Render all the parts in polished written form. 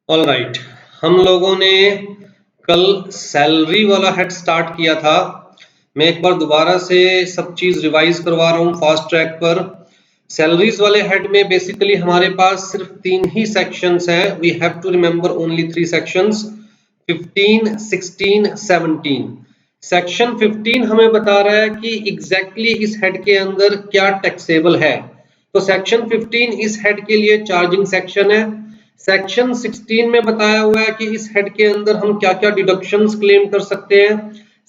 All right, हम लोगों ने कल सैलरी वाला हेड स्टार्ट किया था। मैं एक बार दोबारा से सब चीज रिवाइज करवा रहा हूँ फास्ट ट्रैक पर। सैलरीज वाले हेड में बेसिकली हमारे पास सिर्फ 3 ही सेक्शंस हैं। We have to remember only 3 sections, 15, 16, 17। Section 15 हमें बता रहा है कि एग्जैक्टली इस हेड के अंदर क्या टैक्सेबल है। तो सेक्शन 15 इस हेड के लिए चार्जिंग सेक्शन है। सेक्शन 16 में बताया हुआ है कि इस हेड के अंदर हम क्या क्या डिडक्शंस क्लेम कर सकते हैं।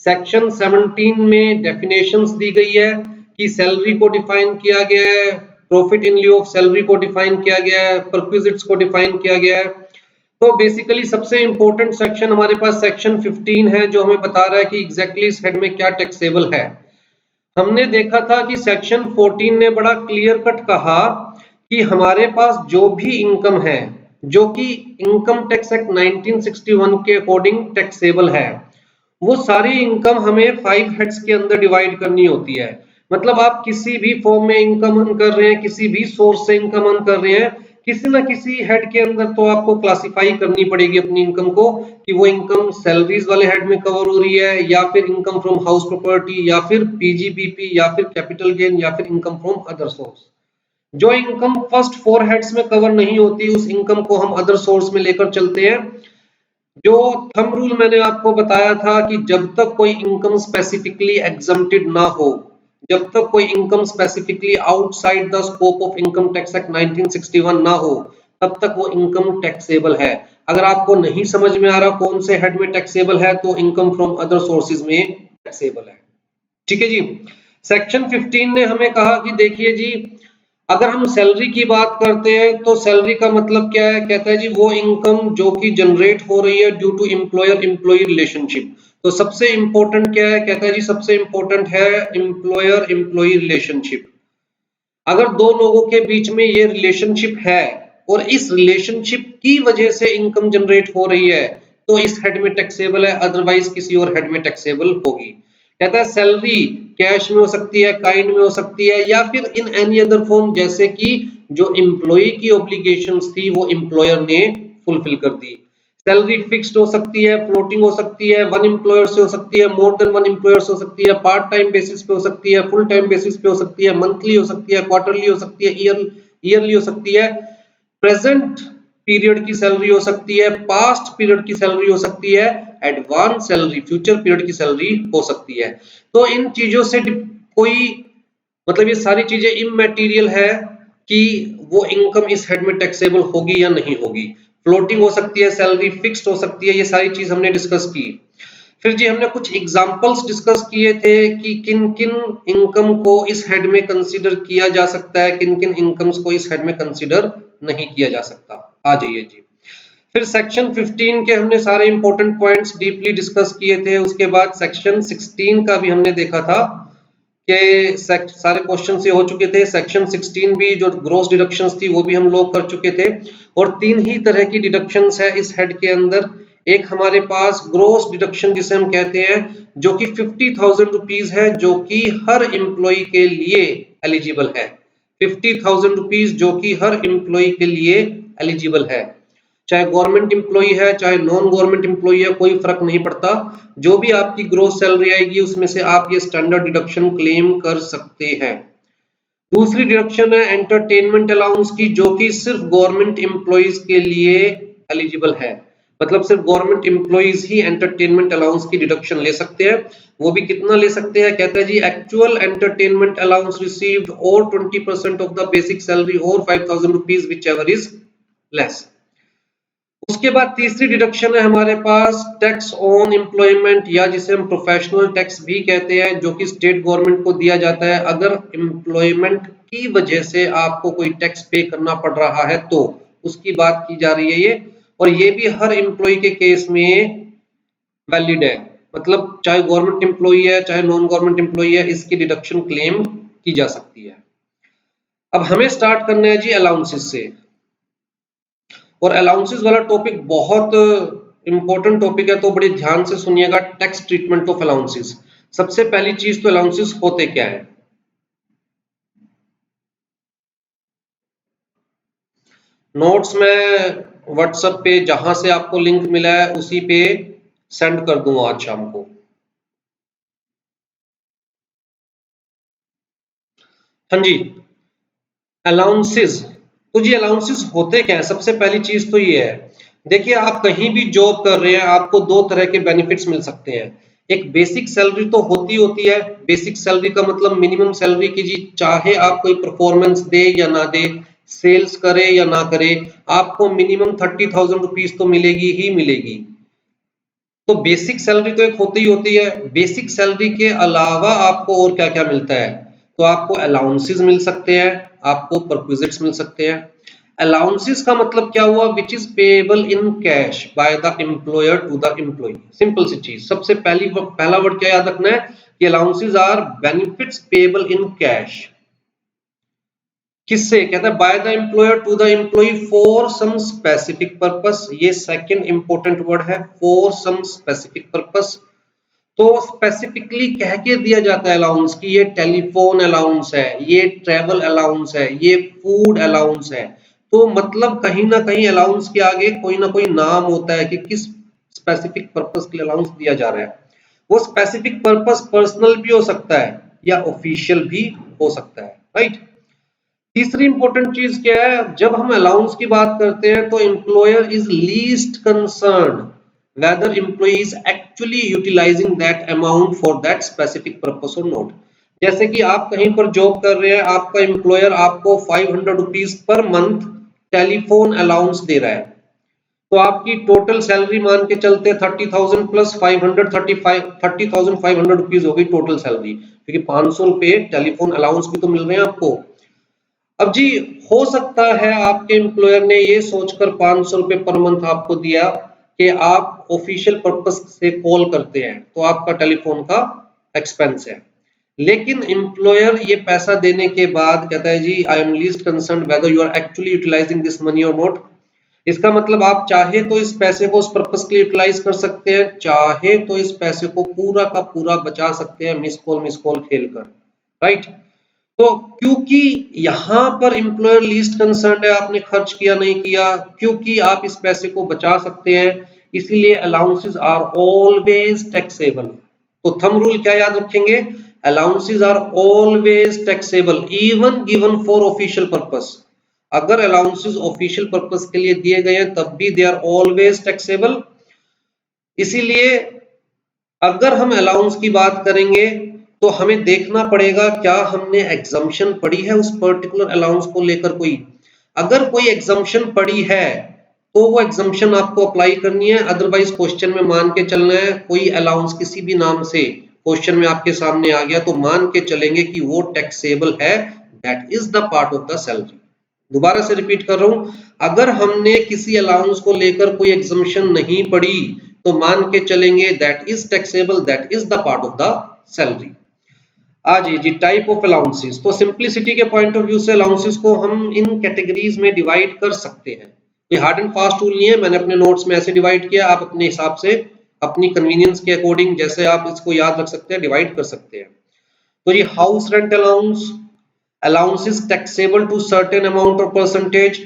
सेक्शन 17 में डेफिनेशंस दी गई है कि सैलरी को डिफाइन किया गया है, profit in lieu of salary को डिफाइन किया गया है, परक्विजिट्स को डिफाइन किया गया है। तो बेसिकली सबसे इंपॉर्टेंट सेक्शन हमारे पास सेक्शन 15 है, जो हमें बता रहा है कि एग्जैक्टली इस हेड में क्या टैक्सेबल है। हमने देखा था कि सेक्शन 14 ने बड़ा क्लियर कट कहा कि हमारे पास जो भी इनकम है, जो कि इनकम टैक्स एक्ट 1961 के अकॉर्डिंग टैक्सेबल है, वो सारी इनकम हमें 5 हेड्स के अंदर डिवाइड करनी होती है। मतलब आप किसी भी फॉर्म में इनकम अर्न कर रहे हैं, किसी भी सोर्स से इनकम अर्न कर रहे हैं, किसी ना किसी हेड के अंदर तो आपको क्लासिफाई करनी पड़ेगी अपनी इनकम को, कि वो इनकम सैलरीज वाले हेड में कवर हो रही है, या फिर इनकम फ्रॉम हाउस प्रॉपर्टी, या फिर पीजीबीपी, या फिर कैपिटल गेन, या फिर इनकम फ्रॉम अदर सोर्स। जो इनकम फर्स्ट 4 हेड्स में कवर नहीं होती, उस इनकम को हम अदर सोर्स में लेकर चलते हैं। जो थंब रूल मैंने आपको बताया था कि जब तक कोई इनकम स्पेसिफिकली एग्जम्प्टेड ना हो, जब तक कोई income specifically outside the scope of income tax act 1961 ना हो, तब तक वो इनकम टैक्सेबल है। अगर आपको नहीं समझ में आ रहा कौन से हेड में टैक्सेबल है, तो इनकम फ्रॉम अदर सोर्सेज में टैक्सेबल है। ठीक है जी। सेक्शन 15 ने हमें कहा कि देखिए जी, अगर हम सैलरी की बात करते हैं तो सैलरी का मतलब क्या है। कहता है जी, वो इनकम जो कि जनरेट हो रही है due to employer employee relationship. तो सबसे इंपॉर्टेंट क्या है, कहता है जी सबसे इंपॉर्टेंट है एम्प्लॉयर एम्प्लॉई रिलेशनशिप। अगर दो लोगों के बीच में ये रिलेशनशिप है और इस रिलेशनशिप की वजह से इनकम जनरेट हो रही है, तो इस हेड में टैक्सेबल है, अदरवाइज किसी और हेड में टैक्सेबल होगी। कहता है सैलरी कैश में हो सकती है, काइंड में हो सकती है, या फिर इन एनी अदर फॉर्म, जैसे कि जो एम्प्लॉय की ऑब्लिगेशंस थी वो एम्प्लॉयर ने फुलफिल कर दी। सैलरी फिक्स्ड हो सकती है, फ्लोटिंग हो सकती है, वन एम्प्लॉयर से हो सकती है, मोर देन वन एम्प्लॉयर से हो सकती है, पार्ट टाइम बेसिस पे हो सकती है, फुल टाइम बेसिस पे हो सकती है, मंथली हो सकती है, क्वार्टरली हो सकती है, ईयरली हो सकती है, प्रेजेंट पीरियड की सैलरी हो सकती है, पास्ट पीरियड की सैलरी हो सकती है, एडवांस सैलरी फ्यूचर पीरियड की सैलरी हो सकती है। तो इन चीजों से कोई मतलब ये सारी चीजें इमैटेरियल है कि वो इनकम इस हेड में टैक्सेबल होगी या नहीं होगी। फ्लोटिंग हो सकती है, सैलरी फिक्स्ड हो सकती है, ये सारी चीज हमने डिस्कस की। फिर जी हमने कुछ एग्जांपल्स डिस्कस किए थे कि किन किन इनकम को इस हेड में कंसीडर किया जा सकता है, किन किन इनकम्स को इस हेड में कंसीडर नहीं किया जा सकता। आ जाइए जी। फिर सेक्शन 15 के हमने सारे इंपॉर्टेंट पॉइंट्स डीपली डिस्कस किए थे। उसके बाद सेक्शन 16 का भी हमने देखा था के सारे क्वेश्चन से हो चुके थे। सेक्शन 16 भी जो ग्रॉस डिडक्शंस थी वो भी हम लोग कर चुके थे। और 3 ही तरह की डिडक्शंस है इस हेड के अंदर। एक हमारे पास ग्रॉस डिडक्शन जिसे हम कहते हैं, जो कि 50,000 रुपीज है, जो कि हर एम्प्लॉय के लिए एलिजिबल है। 50,000 रुपीज जो कि हर एम्प्लॉय के लिए एलिजिबल है, चाहे गवर्नमेंट एम्प्लॉई है चाहे नॉन गवर्नमेंट एम्प्लॉई है, कोई फर्क नहीं पड़ता। जो भी आपकी ग्रोस सैलरी आएगी उसमें से आप ये स्टैंडर्ड डिडक्शन क्लेम कर सकते हैं। दूसरी डिडक्शन है एंटरटेनमेंट अलाउंस की, जो कि सिर्फ गवर्नमेंट एम्प्लॉइज के लिए एलिजिबल है। मतलब सिर्फ गवर्नमेंट एम्प्लॉइज ही एंटरटेनमेंट अलाउंस की डिडक्शन ले सकते हैं। वो भी कितना ले सकते हैं, कहता है जी एक्चुअल एंटरटेनमेंट अलाउंस रिसीव्ड और 20% ऑफ द बेसिक सैलरी और 5,000 rupees which ever is less. उसके बाद तीसरी डिडक्शन है हमारे पास टैक्स ऑन एम्प्लॉयमेंट, या जिसे हम प्रोफेशनल टैक्स भी कहते हैं, जो कि स्टेट गवर्नमेंट को दिया जाता है। अगर एम्प्लॉयमेंट की वजह से आपको कोई टैक्स पे करना पड़ रहा है तो उसकी बात की जा रही है ये। और ये भी हर एम्प्लॉय के केस में वैलिड है। मतलब चाहे गवर्नमेंट एम्प्लॉय है चाहे नॉन गवर्नमेंट एम्प्लॉय है, इसकी डिडक्शन क्लेम की जा सकती है। अब हमें स्टार्ट करना है जी अलाउंसेस से। और अलाउंसेस वाला टॉपिक बहुत इंपॉर्टेंट टॉपिक है, तो बड़े ध्यान से सुनिएगा। Tax treatment of allowances. सबसे पहली चीज तो अलाउंसेस होते क्या है। नोट्स में व्हाट्सएप पे जहां से आपको लिंक मिला है उसी पे सेंड कर दूं आज शाम को। हाँ जी, अलाउंसेस। तो जी अलाउंसेस होते क्या है? सबसे पहली चीज तो ये है, देखिए आप कहीं भी जॉब कर रहे हैं आपको दो तरह के बेनिफिट्स मिल सकते हैं। एक बेसिक सैलरी तो होती है, बेसिक सैलरी का मतलब मिनिमम सैलरी की जी, चाहे आप कोई परफॉर्मेंस दे या ना दे, सेल्स करे या ना करे, आपको मिनिमम 30,000 रुपीज तो मिलेगी ही मिलेगी। तो बेसिक सैलरी तो एक होती है। बेसिक सैलरी के अलावा आपको और क्या क्या मिलता है? तो आपको अलाउंसेस मिल सकते हैं, आपको परक्विजिट्स मिल सकते हैं। अलाउंसेस का मतलब क्या हुआ? Which is payable in cash by the employer to the employee. Simple सी चीज, सबसे पहला वर्ड क्या याद रखना है कि allowances are benefits payable in cash. किससे? कहता है by the employer to the employee for some specific purpose. ये सेकंड इंपॉर्टेंट वर्ड है, फॉर सम स्पेसिफिक पर्पस। तो स्पेसिफिकली कह के दिया जाता है अलाउंस की ये टेलीफोन अलाउंस है, ये ट्रैवल अलाउंस है, ये फूड अलाउंस है। तो मतलब कहीं ना कहीं अलाउंस के आगे कोई ना कोई नाम होता है कि किस स्पेसिफिक पर्पस के लिए अलाउंस दिया जा रहा है। वो स्पेसिफिक पर्पस पर्सनल भी हो सकता है या ऑफिशियल भी हो सकता है, राइट। तीसरी इंपॉर्टेंट चीज क्या है? जब हम अलाउंस की बात करते हैं तो employer is least concern whether employee is actually utilizing that amount for that specific purpose or not। जैसे कि आप कहीं पर जॉब कर रहे हैं, आपका एम्प्लॉयर आपको 500 rupees per month telephone allowance दे रहा है, तो आपकी टोटल सैलरी मान के चलते 30,000 प्लस 500, 30,500 रुपीज होगी टोटल सैलरी, क्योंकि 500 रुपए टेलीफोन अलाउंस भी तो मिल रहे हैं आपको। अब जी हो सकता है आपके एम्प्लॉयर ने ये सोचकर 500 रुपए पर मंथ आपको दिया कि आप ऑफिशियल पर्पस से कॉल करते हैं तो आपका टेलीफोन का एक्सपेंस है, लेकिन एम्प्लॉयर ये पैसा देने के बाद कहता है जी I am least concern whether you are actually utilising this money और नॉट। इसका मतलब आप चाहे तो इस पैसे को उस पर्पस के लिए यूटिलाइज कर सकते हैं, चाहे तो इस पैसे को पूरा का पूरा बचा सकते हैं मिस कॉल खेलकर, राइट। तो क्योंकि यहां पर एम्प्लॉयर लीस्ट कंसर्न है, आपने खर्च किया नहीं किया, क्योंकि आप इस पैसे को बचा सकते हैं, इसीलिए अलाउंसेस आर ऑलवेज टैक्सेबल। तो थंब रूल क्या याद रखेंगे? Allowances are always taxable even given for official purpose. अगर अलाउंसेस ऑफिशियल पर्पस के लिए दिए गए हैं तब भी दे आर ऑलवेज टैक्सेबल। इसीलिए अगर हम अलाउंस की बात करेंगे तो हमें देखना पड़ेगा क्या हमने एग्जम्पशन पड़ी है उस पर्टिकुलर अलाउंस को लेकर कोई। अगर कोई एग्जम्पशन पड़ी है तो वो एग्जम्पशन आपको अप्लाई करनी है, अदरवाइज क्वेश्चन में मान के चलना है कोई अलाउंस किसी भी नाम से क्वेश्चन में आपके सामने आ गया तो मान के चलेंगे कि वो टैक्सेबल है, that is the part of the salary. दोबारा से रिपीट कर रहा हूं, अगर हमने किसी अलाउंस को लेकर कोई एग्जम्पशन नहीं पड़ी तो मान के चलेंगे that is taxable, that is the part of the salary. आज जी टाइप ऑफ अलाउंसेस, तो सिंपलिसिटी के पॉइंट ऑफ व्यू से अलाउंसेस को हम इन कैटेगरीज में डिवाइड कर सकते हैं। ये हार्ड एंड फास्ट रूल नहीं है, मैंने अपने नोट्स में ऐसे डिवाइड किया, आप अपने हिसाब से अपनी कन्वीनियंस के अकॉर्डिंग जैसे आप इसको याद रख सकते हैं डिवाइड कर सकते हैं। तो ये house rent allowance, allowances taxable to certain amount और परसेंटेज,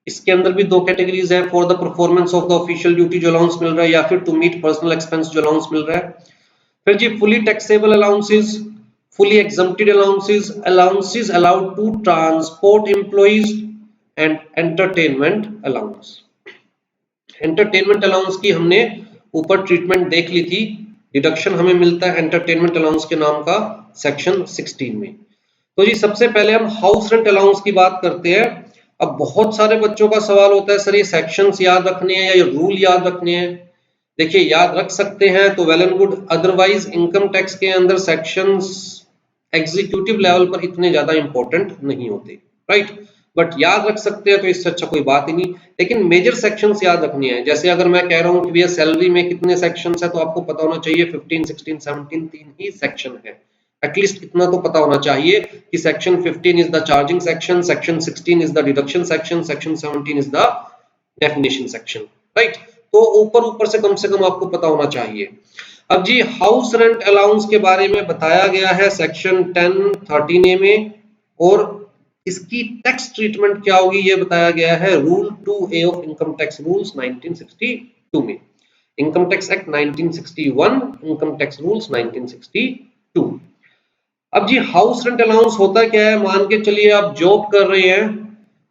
इसके अंदर भी दो कैटेगरीज है, for the performance of the official duty जो अलाउंस मिल रहा है, या फिर टू मीट पर्सनल एक्सपेंस जो अलाउंस मिल रहा है। फिर जी fully taxable allowances, fully exempted allowances, allowances allowed to transport employees and entertainment allowance। Entertainment allowance की हमने ऊपर ट्रीटमेंट देख ली थी, डिडक्शन हमें मिलता है एंटरटेनमेंट अलाउंस के नाम का सेक्शन 16 में। तो जी सबसे पहले हम हाउस रेंट अलाउंस की बात करते हैं। अब बहुत सारे बच्चों का सवाल होता है सर ये सेक्शंस याद रखने हैं या ये रूल याद रखने हैं। देखिए याद रख सकते हैं तो well and good, otherwise income tax के अंदर सेक्शंस एग्जीक्यूटिव लेवल पर इतने ज्यादा इंपॉर्टेंट नहीं होते, राइट। बट याद रख सकते हैं तो इससे अच्छा कोई बात ही नहीं। लेकिन मेजर सेक्शंस याद रखनी है, जैसे अगर मैं कह रहा हूं कि भैया सैलरी में कितने सेक्शंस है तो आपको पता होना चाहिए 15, 16, 17 तीन ही सेक्शन है। एटलीस्ट इतना तो पता होना चाहिए कि section 15 is the charging section, section 16 is the deduction section, section 17 is the definition section, right. तो ऊपर ऊपर से कम आपको पता होना चाहिए। अब जी हाउस रेंट अलाउंस के बारे में बताया गया है सेक्शन 10, 13A में और इसकी टैक्स ट्रीटमेंट क्या होगी ये बताया गया है rule 2A of income tax rules 1962 में। Income tax act 1961, income tax rules 1962। अब जी हाउस रेंट अलाउंस होता क्या है, मान के चलिए आप जॉब कर रहे हैं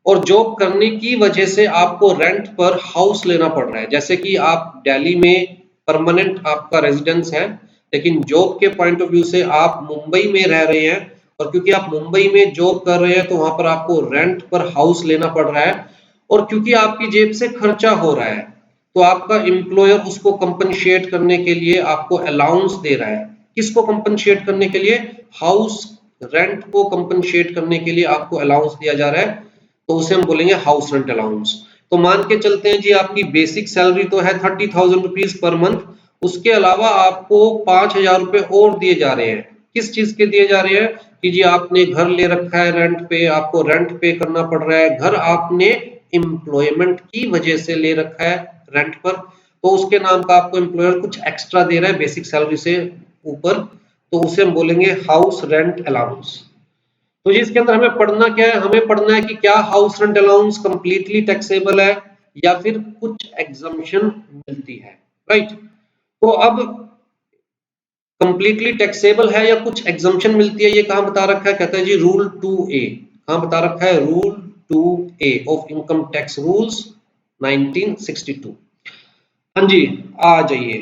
और जॉब करने की वजह से आपको रेंट पर हाउस लेना पड़ रहा है। जैसे कि आप दिल्ली में परमानेंट आपका रेजिडेंस है, लेकिन जॉब के पॉइंट ऑफ व्यू से आप मुंबई में रह रहे हैं, और क्योंकि आप मुंबई में जॉब कर रहे हैं तो वहां पर आपको रेंट पर हाउस लेना पड़ रहा है, और क्योंकि आपकी जेब से खर्चा हो रहा है तो आपका एम्प्लॉयर उसको कंपनसेट करने के लिए आपको अलाउंस दे रहा है। किसको कंपनसेट करने के लिए? हाउस रेंट को कंपनसेट करने के लिए आपको अलाउंस दिया जा रहा है, तो उसे हम बोलेंगे हाउस रेंट अलाउंस। तो मान के चलते हैं जी आपकी बेसिक सैलरी तो है 30,000 रुपीज पर मंथ, उसके अलावा आपको 5,000 रुपए और दिए जा रहे हैं। किस चीज के दिए जा रहे हैं? कि जी आपने घर ले रखा है रेंट पे, आपको रेंट पे करना पड़ रहा है, घर आपने एम्प्लॉयमेंट की वजह से ले रखा है रेंट पर, तो उसके नाम का आपको एम्प्लॉयर कुछ एक्स्ट्रा दे रहा है बेसिक सैलरी से ऊपर, तो उसे हम बोलेंगे हाउस रेंट अलाउंस। तो ये इसके अंदर हमें पढ़ना क्या है? हमें पढ़ना है कि क्या house rent allowance completely taxable है या फिर कुछ एग्जम्पशन मिलती है, राइट। तो अब कंप्लीटली टैक्सेबल है या कुछ एग्जम्पशन मिलती है, ये कहां बता रखा है? कहता है जी रूल 2A। कहां बता रखा है? Rule 2A of income tax rules 1962। हाँ जी, आ जाइए।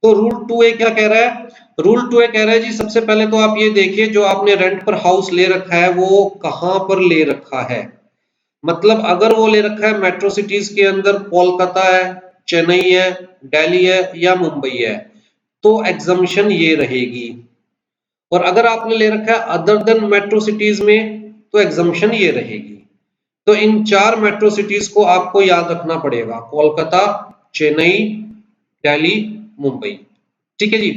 तो रूल 2A क्या कह रहा है? रूल 2A कह रहा है जी सबसे पहले तो आप ये देखिए जो आपने रेंट पर हाउस ले रखा है वो कहां पर ले रखा है। मतलब अगर वो ले रखा है मेट्रो सिटीज के अंदर, कोलकाता है, चेन्नई है, दिल्ली है या मुंबई है, तो एग्जम्पशन ये रहेगी। और अगर आपने ले रखा है अदर देन मेट्रो सिटीज में, तो एग्जम्पशन ये रहेगी। तो इन चार मेट्रो सिटीज को आपको याद रखना पड़ेगा, कोलकाता, चेन्नई, दिल्ली, मुंबई। ठीक है जी।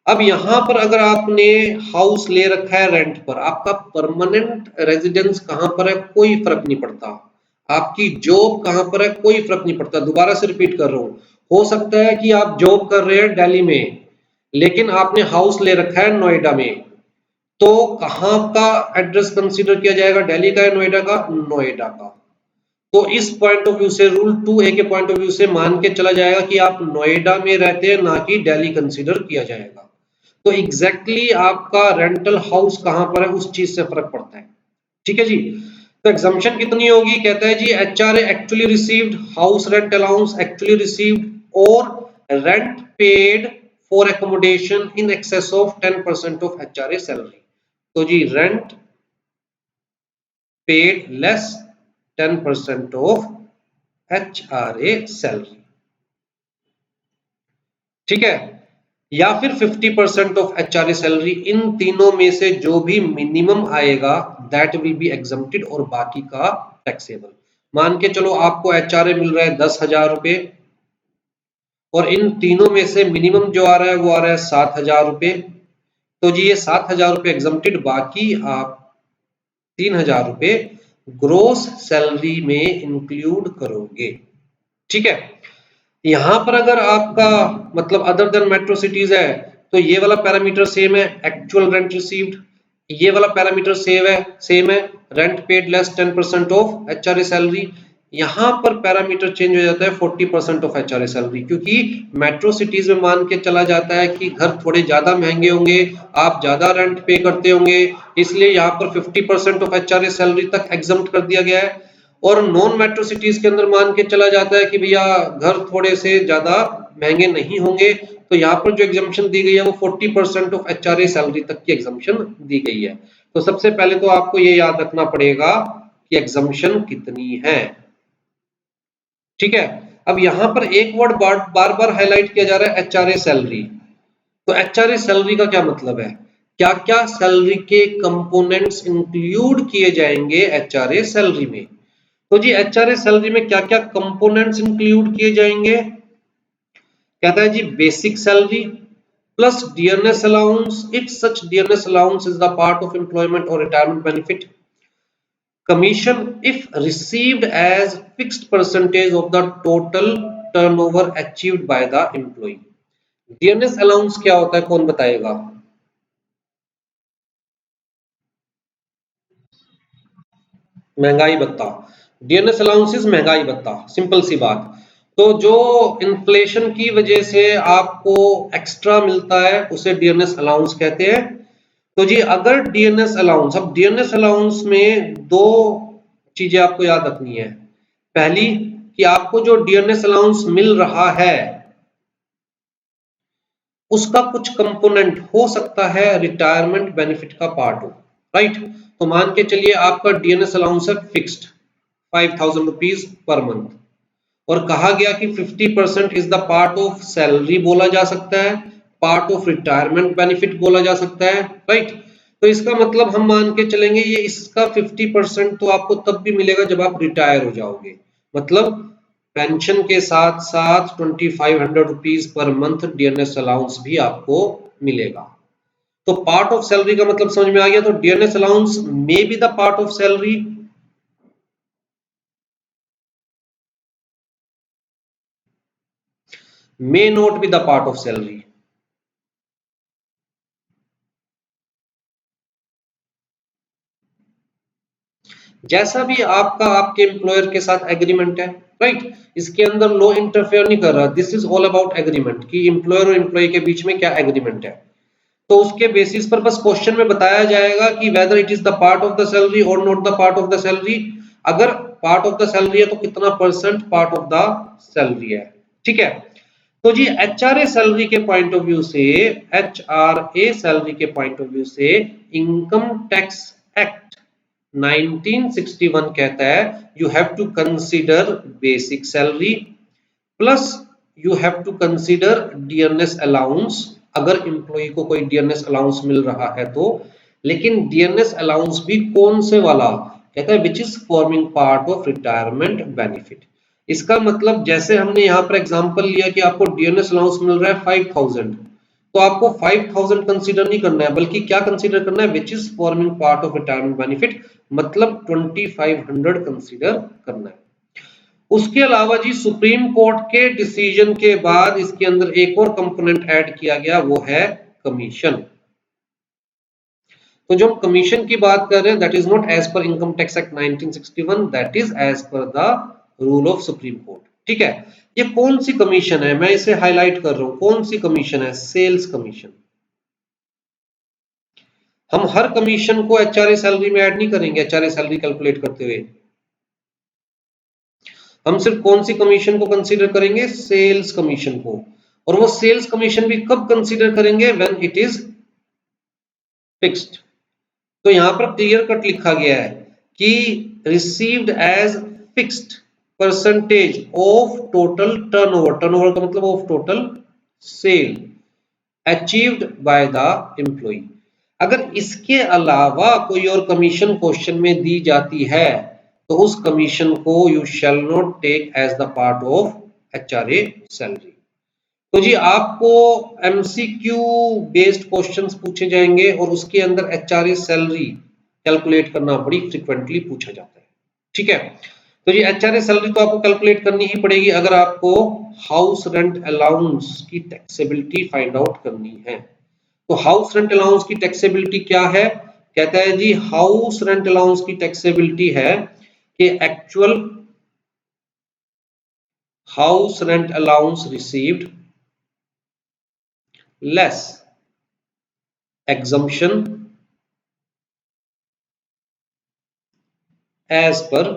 अब यहां पर अगर आपने हाउस ले रखा है रेंट पर, आपका परमानेंट रेजिडेंस कहां पर है कोई फर्क नहीं पड़ता, आपकी जॉब कहां पर है कोई फर्क नहीं पड़ता। दोबारा से रिपीट कर रहा हूं, हो सकता है कि आप जॉब कर रहे हैं दिल्ली में लेकिन आपने हाउस ले रखा है नोएडा में, तो कहां का एड्रेस कंसीडर किया जाएगा? दिल्ली का या नोएडा का? नोएडा का। तो इस पॉइंट ऑफ व्यू से रूल 2A के पॉइंट ऑफ व्यू से मान के चला जाएगा कि आप नोएडा में रहते हैं, ना कि दिल्ली कंसीडर किया जाएगा। तो एग्जैक्टली आपका रेंटल हाउस कहां पर है उस चीज से फर्क पड़ता है। ठीक है जी। तो एग्जम्पशन कितनी होगी? कहता है जी HRA actually received, house rent allowance actually received, और rent paid for accommodation in excess of 10% of HRA salary. तो जी rent paid less 10% of HRA salary, ठीक है, या फिर 50% ऑफ एचआरए सैलरी, इन तीनों में से जो भी मिनिमम आएगा दैट विल बी एग्जम्प्टेड और बाकी का टैक्सेबल। मान के चलो आपको एचआरए मिल रहा है 10,000 रुपए, और इन तीनों में से मिनिमम जो आ रहा है वो आ रहा है 7,000 रुपए, तो जी ये 7,000 रुपए एग्जम्प्टेड, बाकी आप 3,000 रुपए ग्रोस सैलरी में इंक्लूड करोगे। ठीक है। यहां पर अगर आपका मतलब अदर देन मेट्रो सिटीज है तो ये वाला पैरामीटर सेम है, एक्चुअल रेंट रिसीव्ड, ये वाला पैरामीटर सेम है, rent paid less 10% of HRA salary. यहां पर पैरामीटर चेंज हो जाता है 40% ऑफ एचआरए सैलरी, क्योंकि मेट्रो सिटीज में मान के चला जाता है कि घर थोड़े ज्यादा महंगे होंगे, आप ज्यादा रेंट पे करते होंगे, इसलिए यहाँ पर 50% ऑफ एचआरए सैलरी तक एग्जम्प्ट कर दिया गया है। और नॉन मेट्रो सिटीज के अंदर मान के चला जाता है कि भैया घर थोड़े से ज्यादा महंगे नहीं होंगे, तो यहाँ पर जो एग्जम्पशन दी गई है वो 40% ऑफ एचआरए सैलरी तक की एग्जम्पशन दी गई है। तो सबसे पहले तो आपको ये याद रखना पड़ेगा कि एग्जम्पशन कितनी है। ठीक है। अब यहां पर एक वर्ड बार बार हाईलाइट किया जा रहा है, एचआरए सैलरी। तो एचआरए सैलरी का क्या मतलब है? क्या क्या सैलरी के कंपोनेंट्स इंक्लूड किए जाएंगे एचआरए सैलरी में? तो जी एचआरए सैलरी में क्या क्या कंपोनेंट्स इंक्लूड किए जाएंगे? कहता है जी basic salary plus dearness allowance if such dearness allowance is the part of employment और retirement benefit, commission if received as fixed percentage of the total turnover achieved by the employee। Dearness allowance क्या होता है कौन बताएगा? महंगाई भत्ता, DNS allowances महंगाई भत्ता, सिंपल सी बात। तो जो इन्फ्लेशन की वजह से आपको एक्स्ट्रा मिलता है उसे डीएनएस अलाउंस कहते हैं। तो जी अगर डीएनएस अलाउंस, अब डीएनएस अलाउंस में दो चीजें आपको याद रखनी है। पहली कि आपको जो डीएनएस अलाउंस मिल रहा है उसका कुछ कंपोनेंट हो सकता है रिटायरमेंट बेनिफिट का पार्ट हो, राइट। तो मान के चलिए आपका डीएनएस अलाउंस है फिक्स्ड 5,000 रुपीज पर मंथ, और कहा गया कि 50% is the part of salary बोला जा सकता है, पार्ट ऑफ रिटायरमेंट बेनिफिट बोला जा सकता है, राइट। तो इसका मतलब हम मान के चलेंगे ये इसका 50% तो आपको तब भी मिलेगा जब आप रिटायर हो जाओगे, मतलब पेंशन के साथ साथ 2500 rupees per month DNS allowance भी आपको मिलेगा। तो पार्ट ऑफ सैलरी का मतलब समझ में आ गया। तो DNS allowance may be the part of salary, may not be the part of salary। जैसा भी आपका आपके एम्प्लॉयर के साथ एग्रीमेंट है, राइट, इसके अंदर लॉ इंटरफेयर नहीं कर रहा, this is all about agreement कि एम्प्लॉयर और एम्प्लॉय के बीच में क्या एग्रीमेंट है। तो उसके बेसिस पर बस क्वेश्चन में बताया जाएगा कि whether it is the part of the salary और not the part of the salary. अगर पार्ट ऑफ द सैलरी है तो कितना percent part of the salary है, ठीक है। तो जी एचआरए सैलरी के पॉइंट ऑफ व्यू से, एचआरए सैलरी के पॉइंट ऑफ व्यू से इनकम टैक्स एक्ट 1961 कहता है you have to consider basic salary plus you have to consider DNS allowance, अगर एम्प्लॉय को कोई डीएनएस अलाउंस मिल रहा है तो। लेकिन डीएनएस अलाउंस भी कौन से वाला, कहता है which is forming part of retirement benefit. इसका मतलब जैसे हमने यहाँ पर एग्जांपल लिया कि आपको डीएनएस अलाउंस मिल रहा है 5000, तो आपको 5000 कंसीडर नहीं करना है, बल्कि क्या कंसीडर करना है, which is forming part of retirement benefit, मतलब 2500 कंसीडर करना है। उसके अलावा जी सुप्रीम कोर्ट के डिसीजन के बाद इसके अंदर एक और कंपोनेंट ऐड किया गया, वो है कमीशन। तो जो हम कमीशन की बात कर रहे हैं that is not as per income tax act 1961, that is as per the rule of Supreme Court, ठीक है। ये कौन सी कमीशन है, मैं इसे हाईलाइट कर रहा हूं, कौन सी कमीशन है, सेल्स कमीशन। हम हर कमीशन को एचआरए सैलरी में ऐड नहीं करेंगे, एचआरए सैलरी कैलकुलेट करते हुए हम सिर्फ कौन सी कमीशन को कंसीडर करेंगे, सेल्स कमीशन को। और वो सेल्स कमीशन भी कब कंसीडर करेंगे, व्हेन इट इज फिक्स्ड। तो यहां पर क्लियर कट लिखा गया है कि received as fixed percentage of total turnover, turnover का मतलब of total sale achieved by the employ. अगर इसके अलावा कोई और कमीशन क्वेश्चन में दी जाती है तो उस कमीशन को you shall not take as the part of HRA salary. तो जी आपको एमसीक्यू बेस्ड क्वेश्चंस पूछे जाएंगे और उसके अंदर एचआरए सैलरी कैलकुलेट करना बड़ी फ्रिक्वेंटली पूछा जाता है, ठीक है। तो ये एचआरए सैलरी तो आपको कैलकुलेट करनी ही पड़ेगी अगर आपको हाउस रेंट अलाउंस की टैक्सेबिलिटी फाइंड आउट करनी है। तो हाउस रेंट अलाउंस की टैक्सेबिलिटी क्या है, कहता है जी हाउस रेंट अलाउंस की टैक्सेबिलिटी है कि actual house rent allowance received less exemption as per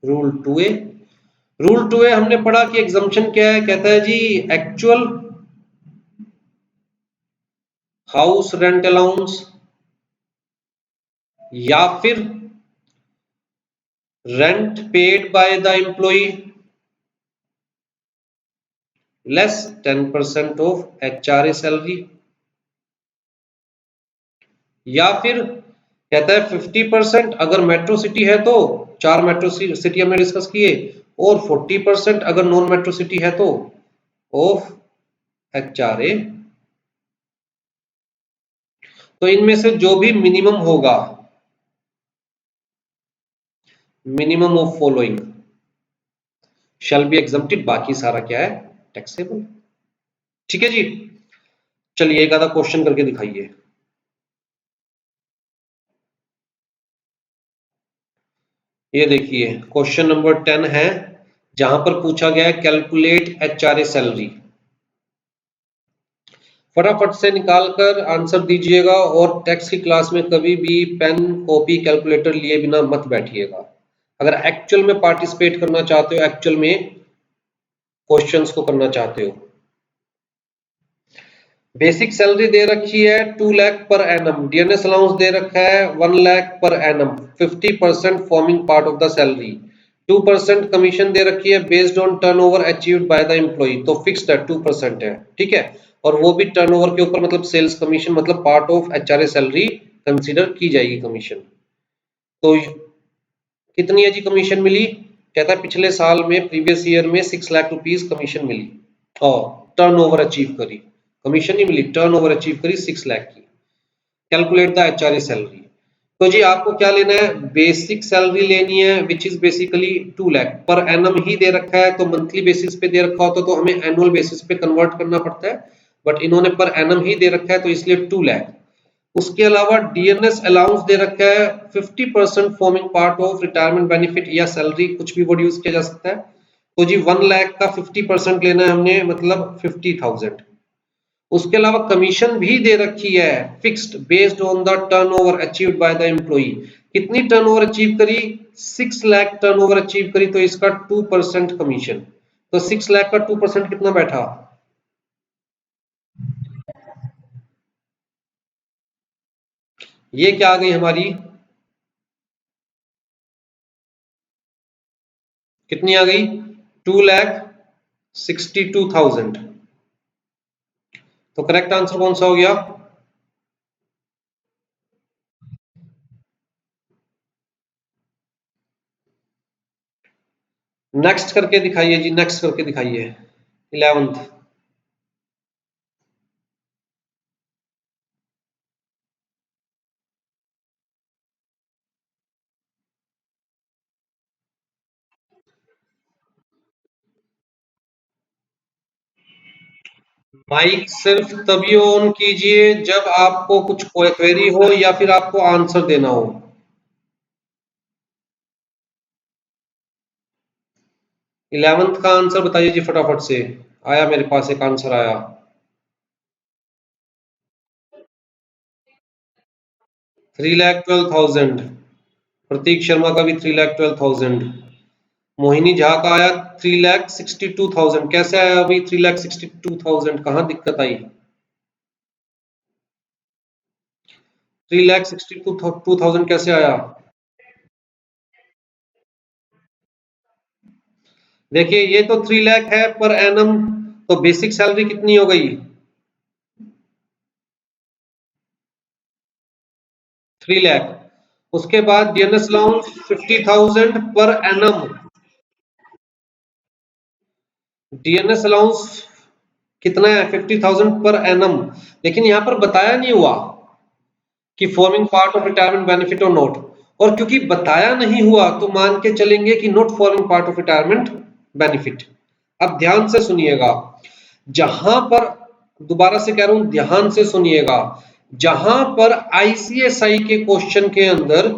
rule 2A। Rule 2A हमने पढ़ा कि एग्जम्पशन क्या है, कहता है जी एक्चुअल हाउस रेंट अलाउंस या फिर rent paid by the employ less 10% of HRA salary, या फिर कहता है 50% अगर मेट्रो सिटी है तो, 4 मेट्रो सिटी हमने डिस्कस किए, और 40% अगर नॉन मेट्रो सिटी है तो ऑफ एचआरए। तो इनमें से जो भी मिनिमम होगा, minimum of following shall be exempted, बाकी सारा क्या है, टैक्सेबल, ठीक है जी। चलिए एक आधा क्वेश्चन करके दिखाइए। ये देखिए क्वेश्चन नंबर 10 है, जहां पर पूछा गया है कैलकुलेट एचआरए सैलरी। फटाफट से निकाल कर आंसर दीजिएगा और टेक्स्ट की क्लास में कभी भी पेन कॉपी कैलकुलेटर लिए बिना मत बैठिएगा। अगर एक्चुअल में पार्टिसिपेट करना चाहते हो, एक्चुअल में क्वेश्चंस को करना चाहते हो। बेसिक सैलरी दे रखी है 2 लाख पर एनम, डीएनएस अलाउंस दे रखा है 1 लाख पर annum, 50% forming part of the salary, 2% commission दे रखी है based on turnover achieved by the employ, तो फिक्स्ड है 2% है, ठीक है। और वो भी टर्नओवर के ऊपर, मतलब सेल्स कमीशन, मतलब part of HRA salary consider की जाएगी कमीशन। तो कितनी है जी कमीशन मिली? कहता है पिछले साल में, प्रीवियस ईयर में 6 लाख रुपीस कमीशन मिली और टर्नओवर अचीव करी, कमीशन नहीं मिली, टर्नओवर अचीव करी 6 लाख की। Calculate the HRA salary. तो जी आपको क्या लेना है? बेसिक सैलरी लेनी है विच इज बेसिकली 2 लाख पर एनम ही दे रखा है, तो मंथली बेसिस पे दे रखा होता तो हमें एनुअल बेसिस पे कन्वर्ट करना पड़ता है, बट इन्होंने पर एनम ही दे रखा है तो इसलिए 2 लाख। उसके अलावा डीएनएस अलाउंस दे रखा है 50% forming part of retirement benefit या सैलरी, कुछ भी वर्ड यूज किया जा सकता है। तो जी 1 लाख का 50% लेना है हमने, मतलब 50,000। उसके अलावा कमीशन भी दे रखी है fixed based on the turnover achieved by the employee. कितनी टर्नओवर अचीव करी? 6 लाख टर्नओवर अचीव करी, तो इसका 2% कमीशन। तो 6 लाख का 2% कितना बैठा? ये क्या आ गई हमारी? कितनी आ गई? 2,62,000। तो करेक्ट आंसर कौन सा हो गया? नेक्स्ट करके दिखाइए जी, नेक्स्ट करके दिखाइए 11th। माइक सिर्फ तभी ऑन कीजिए जब आपको कुछ क्वेरी हो या फिर आपको आंसर देना हो। 11th का आंसर बताइए जी फटाफट से। आया मेरे पास एक आंसर आया। 3,12,000। प्रतीक शर्मा का भी 3,12,000। मोहिनी झा का आया 3,62,000। कैसे आया अभी 3,62,000? कहाँ दिक्कत आई? 3,62,000 कैसे आया? देखिए ये तो 3 लाख है पर एनम, तो बेसिक सैलरी कितनी हो गई? 3 लाख। उसके बाद DNS allowance 50,000 per annum. DNS allowance कितना है? 50,000 पर एनम। लेकिन यहां पर बताया नहीं हुआ कि forming part of retirement benefit और नोट, और क्योंकि बताया नहीं हुआ तो मान के चलेंगे कि not forming part of retirement benefit. अब ध्यान से सुनिएगा, जहां पर, दोबारा से कह रहा हूं ध्यान से सुनिएगा, जहां पर आईसीएसआई के क्वेश्चन के अंदर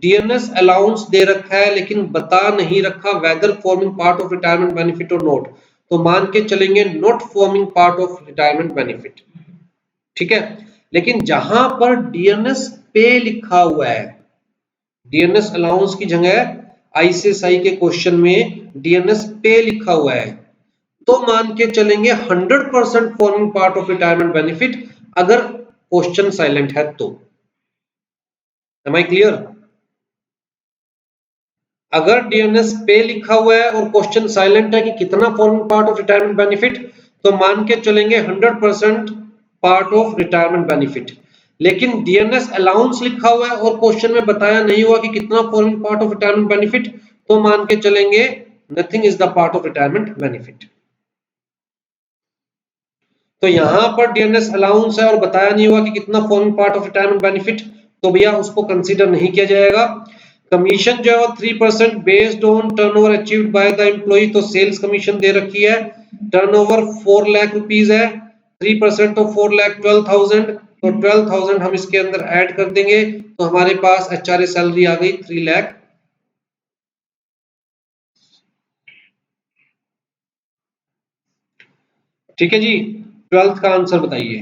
डीएनएस अलाउंस दे रखा है लेकिन बता नहीं रखा whether forming part of retirement benefit और नोट, तो मान के चलेंगे not forming part of retirement benefit, ठीक है। लेकिन जहां पर डीएनएस पे लिखा हुआ है, डीएनएस अलाउंस की जगह आईसीएसआई के क्वेश्चन में डीएनएस पे लिखा हुआ है, तो मान के चलेंगे 100% forming part of retirement benefit, अगर क्वेश्चन साइलेंट है तो। Am I clear? अगर डीएनएस पे लिखा हुआ है और क्वेश्चन साइलेंट है कि कितना forming part of retirement benefit, तो मान के चलेंगे 100% पार्ट ऑफ रिटायरमेंट बेनिफिट। लेकिन डीएनएस अलाउंस लिखा हुआ है और क्वेश्चन में बताया नहीं हुआ कि कितना forming part of retirement benefit, तो मान के चलेंगे nothing is the part of retirement benefit. तो यहां पर डीएनएस अलाउंस है और बताया नहीं हुआ कि कितना forming part of retirement benefit, तो भैया उसको कंसीडर नहीं किया जाएगा। कमीशन जो है 3% based on turnover achieved by the employ, तो सेल्स कमीशन दे रखी है, टर्नओवर 4 लाख रुपीस है, 3% ऑफ 4,12,000, तो 12,000 हम इसके अंदर ऐड कर देंगे, तो हमारे पास एचआरए सैलरी आ गई 3 लाख ठीक है जी, 12th का आंसर बताइए।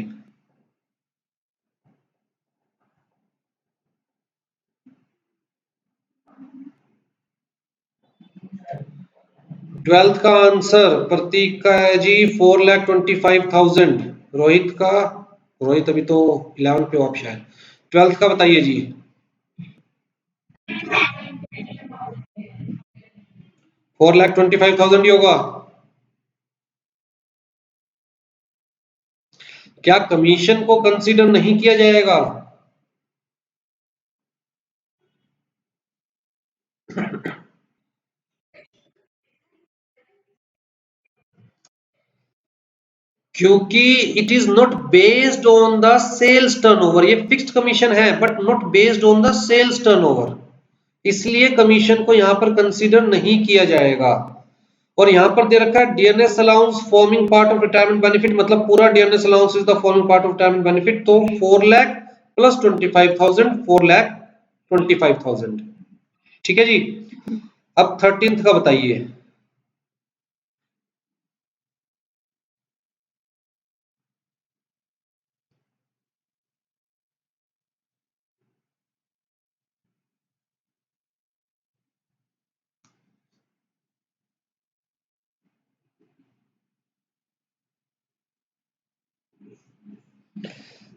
ट्वेल्थ का आंसर प्रतीक का है जी 4,25,000। रोहित का, रोहित अभी तो 11 पे ऑप्शन है। ट्वेल्थ का बताइए जी। 4,25,000 ही होगा। क्या कमीशन को कंसीडर नहीं किया जाएगा? क्योंकि it is not based on the sales turnover, ये फिक्स्ड कमीशन है but not based on the sales turnover, इसलिए कमीशन को यहां पर कंसीडर नहीं किया जाएगा। और यहां पर दे रखा है DNS allowance forming part of retirement benefit, मतलब पूरा DNS allowance is the forming part of retirement benefit, तो 4 लाख प्लस 25,000, 4,25,000। ठीक है जी। अब 13th का बताइए।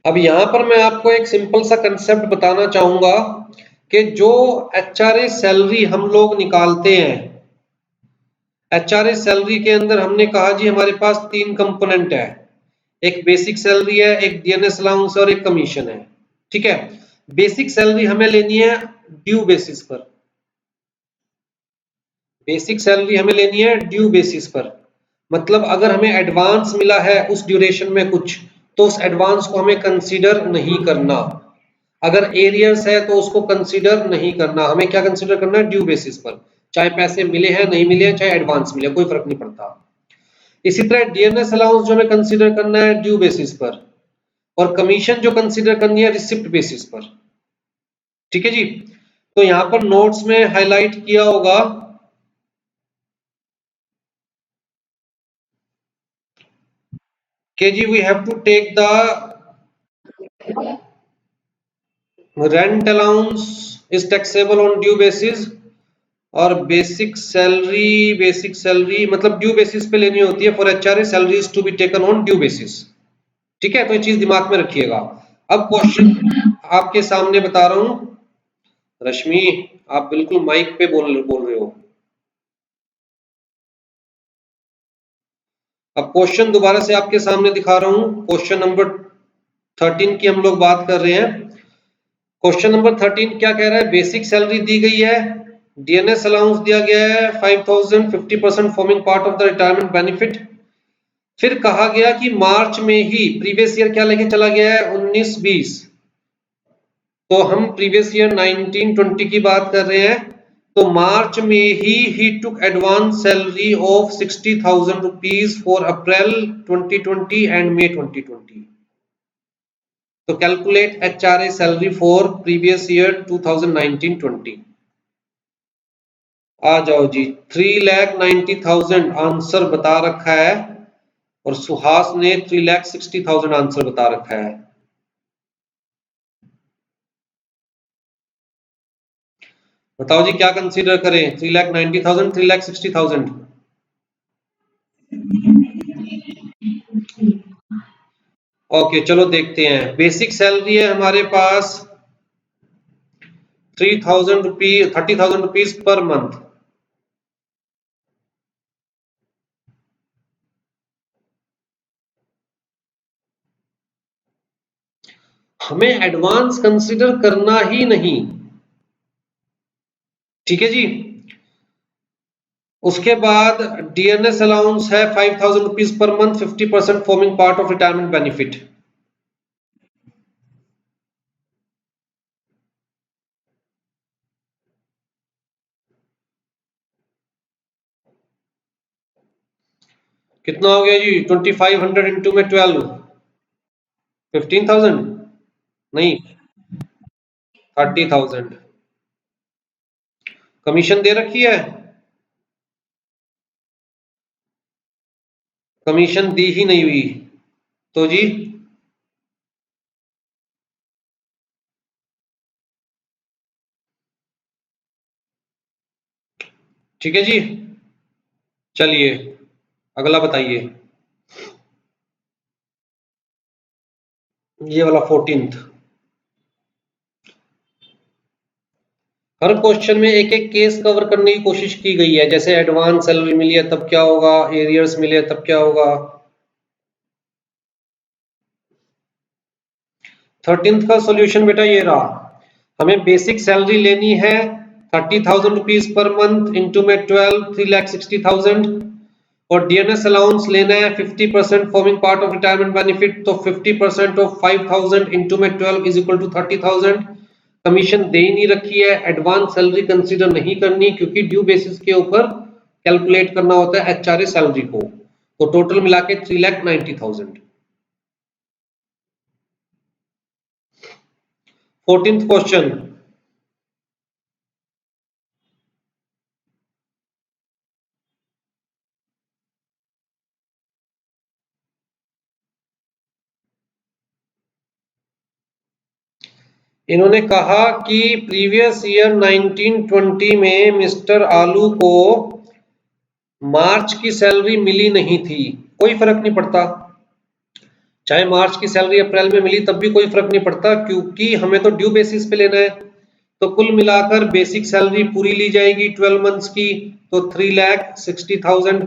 अब यहां पर मैं आपको एक सिंपल सा कंसेप्ट बताना चाहूंगा कि जो एचआरए सैलरी हम लोग निकालते हैं, एचआरए सैलरी के अंदर हमने कहा जी हमारे पास तीन कंपोनेंट है, एक बेसिक सैलरी है, एक डीएनएस अलाउंस और एक कमीशन है। ठीक है, बेसिक सैलरी हमें लेनी है ड्यू बेसिस पर, बेसिक सैलरी हमें लेनी है ड्यू बेसिस पर, मतलब अगर हमें एडवांस मिला है उस ड्यूरेशन में कुछ, तो उस एडवांस को हमें कंसीडर नहीं करना। अगर एरियर्स है तो उसको कंसीडर नहीं करना, हमें क्या कंसीडर करना है, ड्यू बेसिस पर, चाहे पैसे मिले हैं नहीं मिले हैं, चाहे एडवांस मिले, कोई फर्क नहीं पड़ता। इसी तरह डीएनएस अलाउंस जो हमें कंसीडर करना है ड्यू बेसिस पर, और कमीशन जो कंसीडर करनी है रिसिप्ट बेसिस पर। ठीक है जी, तो यहां पर नोट्स में हाईलाइट किया होगा कि जी we have to take the rent allowance is taxable on due basis, और बेसिक सैलरी मतलब ड्यू बेसिस पे लेनी होती है for HRA salary is to be taken on due basis. ठीक है, तो ये चीज दिमाग में रखिएगा। अब क्वेश्चन आपके सामने बता रहा हूं। रश्मि, आप बिल्कुल माइक पे बोल रहे हो। अब क्वेश्चन दोबारा से आपके सामने दिखा रहा हूं, क्वेश्चन नंबर 13 की हम लोग बात कर रहे हैं। क्वेश्चन नंबर 13 क्या कह रहा है, बेसिक सैलरी दी गई है, डीएनएस अलाउंस दिया गया है 5,000, 50% forming part of the retirement benefit. फिर कहा गया कि मार्च में ही प्रीवियस ईयर क्या लेके चला गया है, 19-20, तो हम प्रीवियस ईयर 19-20 की बात कर रहे हैं। तो मार्च में ही took advance salary of 60,000 rupees for April 2020 and May 2020। तो calculate HRA salary for previous year 2019-20। आ जाओ जी, 3,90,000 आंसर बता रखा है, और सुहास ने 3,60,000 आंसर बता रखा है। बताओ जी क्या कंसीडर करें, 3,90,000, 3,60,000? ओके चलो देखते हैं। बेसिक सैलरी है हमारे पास 3,000 रुपीज, 30,000 रुपीज पर मंथ। हमें एडवांस कंसीडर करना ही नहीं। ठीक है जी। उसके बाद डीएनएस अलाउंस है 5,000 rupees per month, 50% forming part of retirement benefit. कितना हो गया जी, 2,500 इंटू में 12, 15,000 नहीं, 30,000। कमीशन दे रखी है, कमीशन दी ही नहीं हुई तो जी ठीक है जी। चलिए अगला बताइए, ये वाला 14th। हर क्वेश्चन में एक एक केस कवर करने की कोशिश की गई है, जैसे एडवांस सैलरी मिली है तब क्या होगा, एरियर्स मिले तब क्या होगा। 13th का सॉल्यूशन बेटा ये रहा, हमें बेसिक सैलरी लेनी है 30,000 रुपीज पर मंथ इंटू में 12, 3,60,000 और डीएनएस अलाउंस लेना है 50% forming part of retirement benefit, तो 50% ऑफ 5,000 इंटू में 12 इज इक्वल टू 30,000। कमीशन दे ही नहीं रखी है, एडवांस सैलरी कंसीडर नहीं करनी क्योंकि ड्यू बेसिस के ऊपर कैलकुलेट करना होता है एचआरए सैलरी को, तो टोटल मिला के 3,90,000। 14th क्वेश्चन, इन्होंने कहा कि प्रीवियस ईयर 1920 में मिस्टर आलू को मार्च की सैलरी मिली नहीं थी। कोई फर्क नहीं पड़ता, चाहे मार्च की सैलरी अप्रैल में मिली तब भी कोई फर्क नहीं पड़ता, क्योंकि हमें तो ड्यू बेसिस पे लेना है। तो कुल मिलाकर बेसिक सैलरी पूरी ली जाएगी 12 मंथ्स की, तो 3,60,000।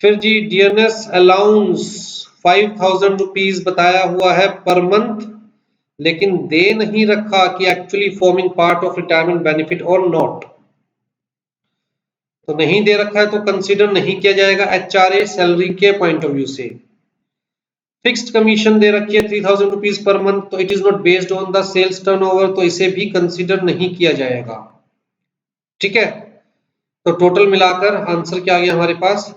फिर जी डीएनएस अलाउंस 5,000 रुपीज बताया हुआ है पर मंथ, लेकिन दे नहीं रखा कि actually forming part of retirement benefit और नॉट, तो नहीं दे रखा है तो कंसीडर नहीं किया जाएगा एचआरए सैलरी के पॉइंट ऑफ व्यू से। फिक्स्ड कमीशन दे रखी है 3,000 रुपीज पर मंथ, तो it is not based on the sales turnover, तो इसे भी कंसीडर नहीं किया जाएगा। ठीक है, तो टोटल मिलाकर आंसर क्या आ गया हमारे पास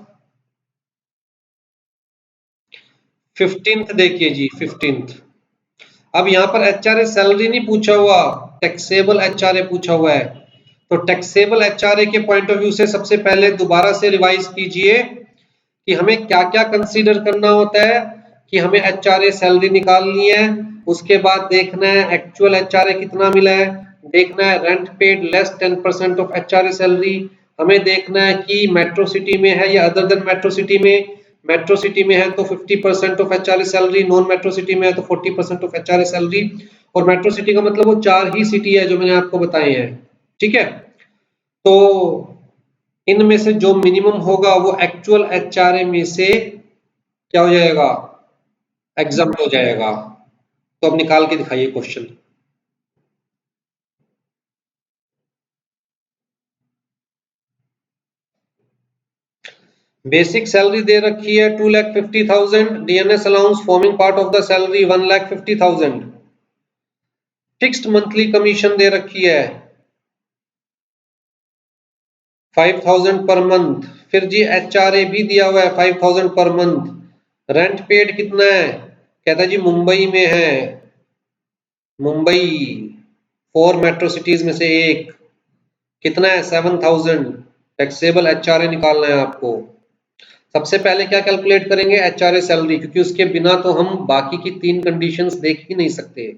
15th। देखिए जी 15th। अब यहाँ पर एचआरए सैलरी नहीं पूछा हुआ, टैक्सेबल एचआरए पूछा हुआ है। तो टैक्सेबल एचआरए के पॉइंट ऑफ व्यू से सबसे पहले दोबारा से रिवाइज कीजिए कि हमें क्या क्या कंसीडर करना होता है, कि हमें एचआरए सैलरी निकालनी है, उसके बाद देखना है एक्चुअल एचआरए कितना मिला है, देखना है rent paid less 10% of HRA salary, हमें देखना है कि मेट्रो सिटी में है या अदर देन मेट्रो सिटी में, मेट्रो सिटी में है तो 50% of HRA salary, non metro city में है तो 40% ऑफ एचआरए सैलरी, और मेट्रो सिटी का मतलब वो 4 ही सिटी है जो मैंने आपको बताए हैं। ठीक है, तो इनमें से जो मिनिमम होगा वो एक्चुअल एचआरए में से क्या हो जाएगा, एग्जम्प्ट हो जाएगा। तो अब निकाल के दिखाइए क्वेश्चन। बेसिक सैलरी दे रखी है 2,50,000, DNS allowance forming part of the salary 1,50,000, fixed monthly commission दे रखी है 5,000 पर मंथ, फिर जी एचआरए भी दिया हुआ है 5,000 पर मंथ, रेंट पेड कितना है, कहता है जी मुंबई में है, मुंबई 4 मेट्रो सिटीज में से एक, कितना है 7,000। टैक्सेबल एचआरए निकालना है आपको। सबसे पहले क्या कैलकुलेट करेंगे एचआरए सैलरी, क्योंकि उसके बिना तो हम बाकी की 3 कंडीशंस देख ही नहीं सकते।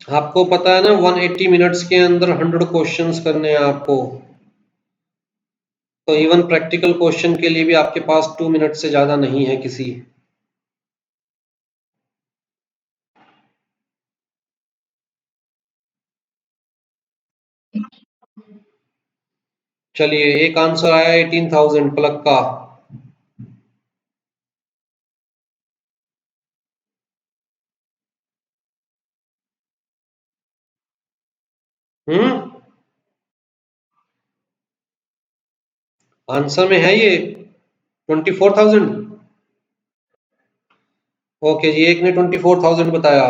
आपको पता है ना 180 मिनट्स के अंदर 100 क्वेश्चंस करने हैं आपको, तो इवन प्रैक्टिकल क्वेश्चन के लिए भी आपके पास 2 मिनट से ज्यादा नहीं है किसी। चलिए एक आंसर आया 18,000 प्लग का। हम्म, आंसर में है ये 24,000। ओके जी, एक ने 24,000 बताया।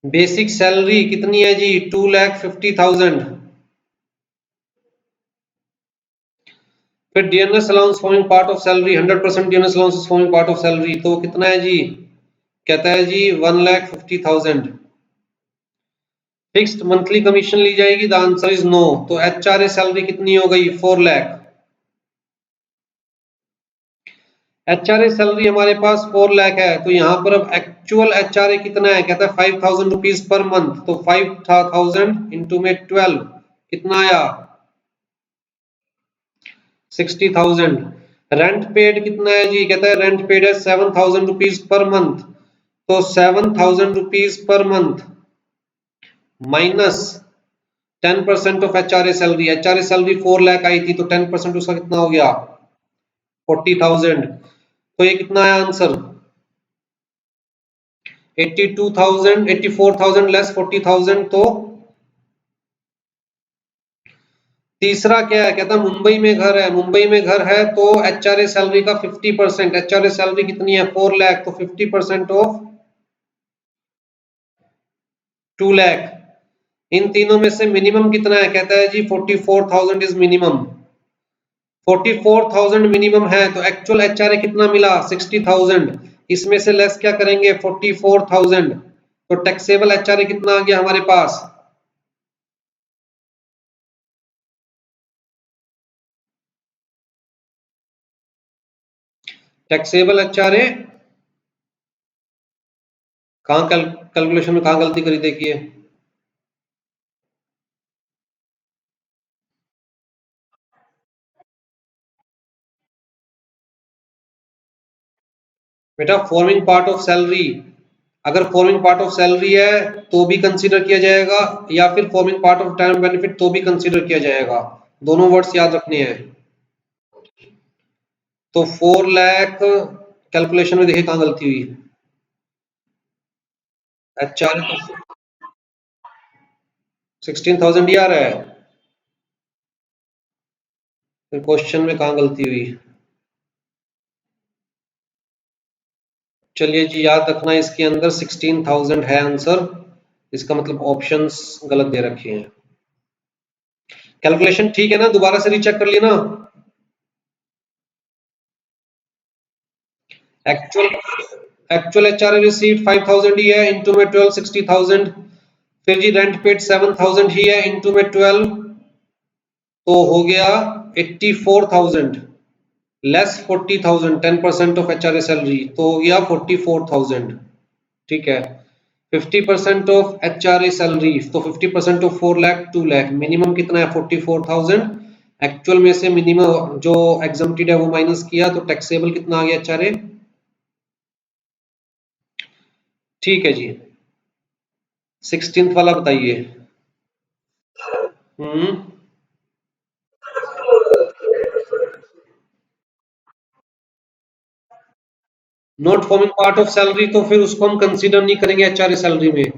बेसिक सैलरी कितनी है जी? 2,50,000। फिर DNS allowance forming part of salary, 100% DNS allowance forming part of salary, तो कितना है जी? कहता है जी 1,50,000। फिक्स्ड मंथली कमीशन ली जाएगी, द आंसर इज नो। तो एचआरए सैलरी कितनी हो गई? 4 लाख। एचआरए सैलरी हमारे पास 4 लाख है, तो यहाँ पर अब एक्चुअल एचआरए कितना है? कहता है 5,000 रुपीज पर मंथ, तो 5,000 इंटू में 12 कितना आया? 60,000। रेंट पेड कितना है जी? कहता है रेंट पेड है 7,000 रुपीज पर मंथ, तो 7,000 रुपीज पर month minus 10% of HRA salary. HRA salary 4 lakh आई थी, तो 10% उसका कितना हो गया? 40,000। तो ये कितना है आंसर? 82,000, 84,000 लेस 40,000। तो तीसरा क्या है? कहता है मुंबई में घर है, मुंबई में घर है तो एचआरए सैलरी का 50%। एचआरए सैलरी कितनी है? 4 लाख, तो 50% ऑफ 2 लाख। इन तीनों में से मिनिमम कितना है? कहता है जी 44,000 इज मिनिमम। 44,000 मिनिमम है, तो एक्चुअल एचआरए कितना मिला? 60,000। इसमें से लेस क्या करेंगे? 44,000, तो टैक्सेबल एचआरए कितना आ गया हमारे पास? टैक्सेबल एचआरए कहाँ कैलकुलेशन में कहाँ गलती करी देखिए। बेटा फॉर्मिंग पार्ट ऑफ सैलरी, अगर फॉर्मिंग पार्ट ऑफ सैलरी है तो भी कंसीडर किया जाएगा, या फिर forming part of time benefit तो भी कंसीडर किया जाएगा। दोनों वर्ड्स याद रखने हैं। तो 4 लाख कैलकुलेशन में देखिए कहाँ गलती हुई। एचआर 16,000 ही आ रहा है, फिर क्वेश्चन में कहाँ गलती हुई? चलिए जी, याद रखना इसके अंदर 16,000 है आंसर, इसका मतलब ऑप्शंस गलत दे रखे हैं। कैलकुलेशन ठीक है ना? दोबारा से रीचेक कर लेना। एक्चुअल एक्चुअल एचआरए रिसीव्ड 5,000 ही है, इनटू में 12 60,000। फिर जी रेंट पेड 7,000 ही है, इनटू में 12 तो हो गया 84,000 लेस 40,000, 10% ऑफ एचआरए सैलरी, तो हो गया 44,000। ठीक है, 50% ऑफ एचआरए सैलरी, तो 50% ऑफ 4 लाख 2 लाख, मिनिमम कितना है? 44,000। एक्चुअल में से मिनिमम जो एग्जम्प्टेड है वो माइनस किया, तो टैक्सेबल कितना आ गया एचआरए? ठीक है जी, 16th वाला बताइए। Hmm not forming part of salary, तो फिर उसको हम कंसीडर नहीं करेंगे एचआरए सैलरी में।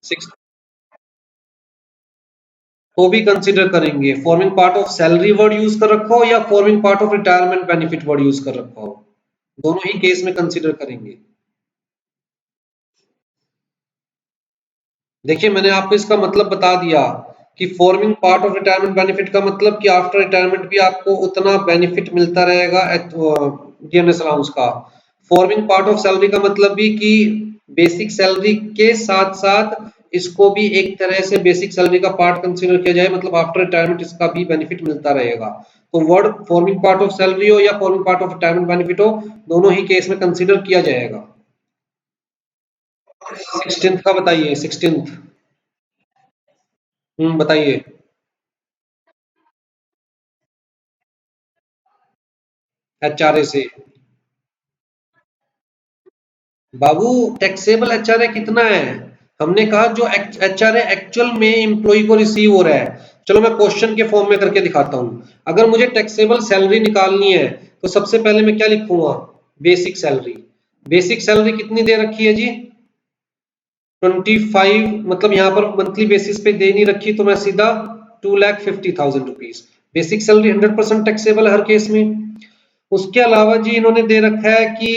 सिक्स को भी कंसीडर करेंगे। Forming part of salary word use कर रखा हो या forming part of retirement benefit word use कर रखा हो, दोनों ही केस में कंसीडर करेंगे। देखिए मैंने आपको इसका मतलब बता दिया कि forming part of retirement benefit का मतलब कि आफ्टर रिटायरमेंट भी आपको उतना बेनिफिट मिलता रहेगा डीएनएस अलाउंस का। फॉर्मिंग पार्ट ऑफ सैलरी का मतलब भी कि बेसिक सैलरी के साथ साथ इसको भी एक तरह से बेसिक सैलरी का पार्ट कंसीडर किया जाए, मतलब आफ्टर रिटायरमेंट इसका भी बेनिफिट मिलता रहेगा। तो word forming part of salary हो या forming part of retirement benefit हो, दोनों ही केस में कंसीडर किया जाएगा। 16th का बताइए, 16th। बताइए। एचआरए से बाबू टैक्सेबल एचआरए कितना है? हमने कहा जो एचआरए एक्चुअल में एम्प्लॉय को रिसीव हो रहा है। चलो मैं क्वेश्चन के फॉर्म में करके दिखाता हूं। अगर मुझे टैक्सेबल सैलरी निकालनी है तो सबसे पहले मैं क्या लिखूंगा? Basic salary. बेसिक सैलरी कितनी दे रखी है जी? 25, मतलब यहाँ पर मंथली बेसिस पे दे नहीं रखी, तो मैं सीधा 2,50,000 रुपीज। बेसिक सैलरी 100% टैक्सेबल है हर केस में। उसके अलावा जी इन्होंने दे रखा है कि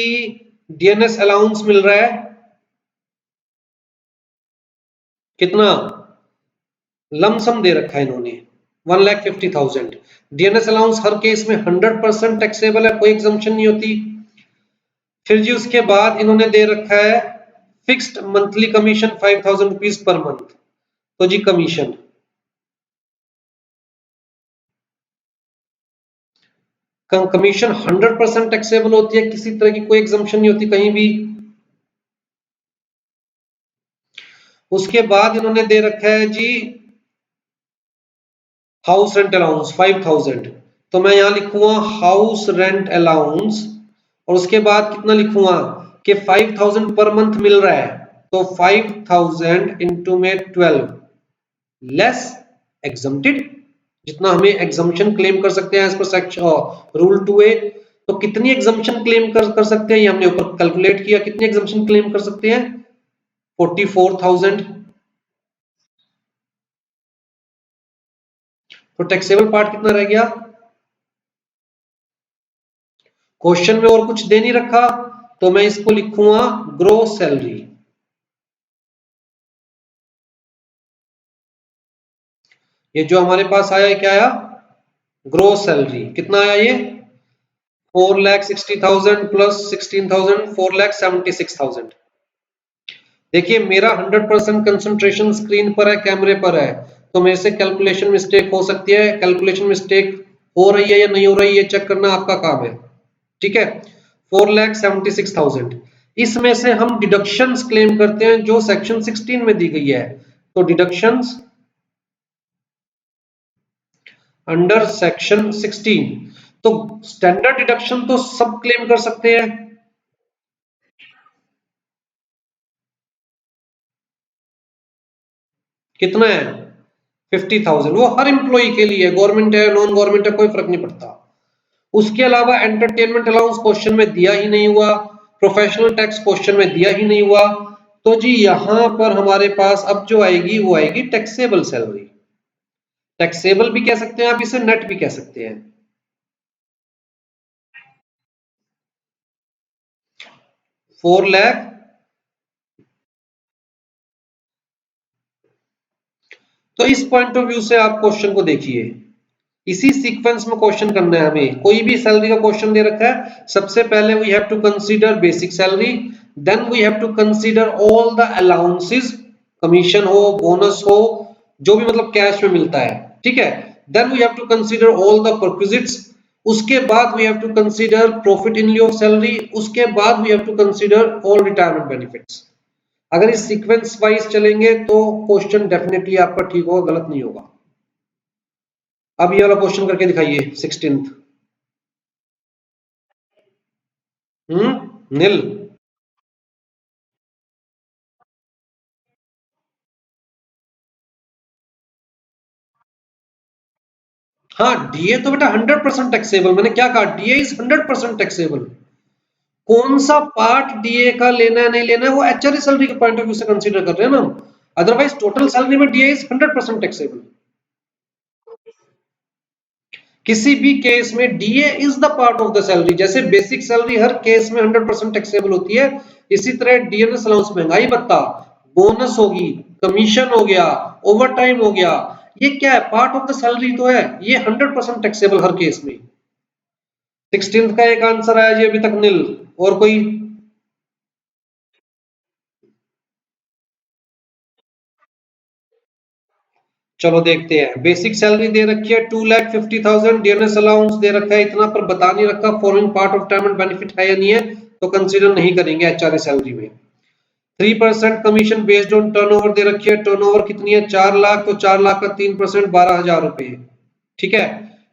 डीएनएस अलाउंस मिल रहा है कितना लमसम दे रखा है इन्होंने 1,50,000। डीएनएस अलाउंस हर केस में 100% टैक्सेबल है, कोई एग्जम्पशन नहीं होती। फिर जी उसके बाद इन्होंने दे रखा है fixed monthly commission 5,000 rupees per month. तो जी कमीशन कमीशन 100% टैक्सेबल होती है, किसी तरह की कोई एग्जम्पशन नहीं होती कहीं भी। उसके बाद इन्होंने दे रखा है जी हाउस रेंट अलाउंस 5,000। तो मैं यहां लिखूंगा हाउस रेंट अलाउंस और उसके बाद कितना लिखूंगा कि 5,000 पर मंथ मिल रहा है, तो 5,000 इंटू में 12 लेस एग्जम्प्टेड, जितना हमें एग्जम्पशन क्लेम कर सकते हैं एज पर सेक्शन रूल 2A। तो कितनी एग्जम्पशन क्लेम कर सकते हैं ये हमने ऊपर कैलकुलेट किया, कितनी एग्जम्पशन क्लेम कर सकते हैं 44,000। तो टैक्सेबल पार्ट कितना रह गया, क्वेश्चन में और कुछ दे नहीं रखा तो मैं इसको लिखूंगा ग्रोस सैलरी। ये जो हमारे पास आया क्या आया, ग्रोस सैलरी कितना आया ये 4,60,000 प्लस 16,000 4,76,000। देखिए मेरा 100% कंसंट्रेशन स्क्रीन पर है, कैमरे पर है, तो मेरे से कैलकुलेशन मिस्टेक हो सकती है। कैलकुलेशन मिस्टेक हो रही है या नहीं हो रही है चेक करना आपका काम है, ठीक है। 4,76,000 इसमें से हम डिडक्शंस क्लेम करते हैं जो सेक्शन 16 में दी गई है। तो डिडक्शंस अंडर सेक्शन 16, तो स्टैंडर्ड डिडक्शन तो सब क्लेम कर सकते हैं। कितना है 50,000, वो हर एम्प्लॉय के लिए, गवर्नमेंट है नॉन गवर्नमेंट है कोई फर्क नहीं पड़ता। उसके अलावा एंटरटेनमेंट अलाउंस क्वेश्चन में दिया ही नहीं हुआ, प्रोफेशनल टैक्स क्वेश्चन में दिया ही नहीं हुआ। तो जी यहां पर हमारे पास अब जो आएगी वो आएगी टैक्सेबल सैलरी। टैक्सेबल भी कह सकते हैं आप इसे, नेट भी कह सकते हैं। 4 लाख। तो इस पॉइंट ऑफ व्यू से आप क्वेश्चन को देखिए, इसी सीक्वेंस में क्वेश्चन करना है हमें। कोई भी सैलरी का क्वेश्चन दे रखा है, सबसे पहले we have to consider basic salary, then we have to consider all the allowances, commission हो बोनस हो जो भी मतलब कैश में मिलता है, ठीक है। Then we have to consider all the perquisites, उसके बाद we have to consider profit in lieu of salary, उसके बाद we have to consider all retirement benefits. अगर इस सीक्वेंस वाइज चलेंगे तो क्वेश्चन डेफिनेटली आपका ठीक होगा, गलत नहीं होगा। अब ये वाला क्वेश्चन करके दिखाइए 16th। नील। हाँ डीए तो बेटा 100% टैक्सेबल, मैंने क्या कहा डीए इज 100% टैक्सेबल। कौन सा पार्ट डीए का लेना है नहीं लेना है वो एचआरए सैलरी के पॉइंट ऑफ व्यू से कंसीडर कर रहे हैं ना, अदरवाइज टोटल सैलरी में डीए इज 100% टैक्सेबल। किसी भी केस में DA is the part of the salary, जैसे बेसिक सैलरी हर केस में 100% टैक्सेबल होती है, इसी तरह डीएनएस अलाउंस महंगाई भत्ता, बोनस होगी, कमीशन हो गया, ओवर टाइम हो गया, ये क्या है पार्ट ऑफ द सैलरी तो है, ये 100% टैक्सेबल हर केस में। 16th का एक आंसर आया जी अभी तक नील। और कोई? चलो देखते हैं। बेसिक सैलरी दे रखी है 2,50,000, डीएनएस अलाउंस दे रखा है इतना पर बता नहीं रखा following part of retirement benefit है या नहीं है, तो कंसीडर नहीं करेंगे एचआरए सैलरी में। 3% कमीशन बेस्ड ऑन टर्नओवर दे रखी है, टर्नओवर कितनी है 4 लाख, तो 4 लाख का 3% 12,000 रुपए, ठीक है।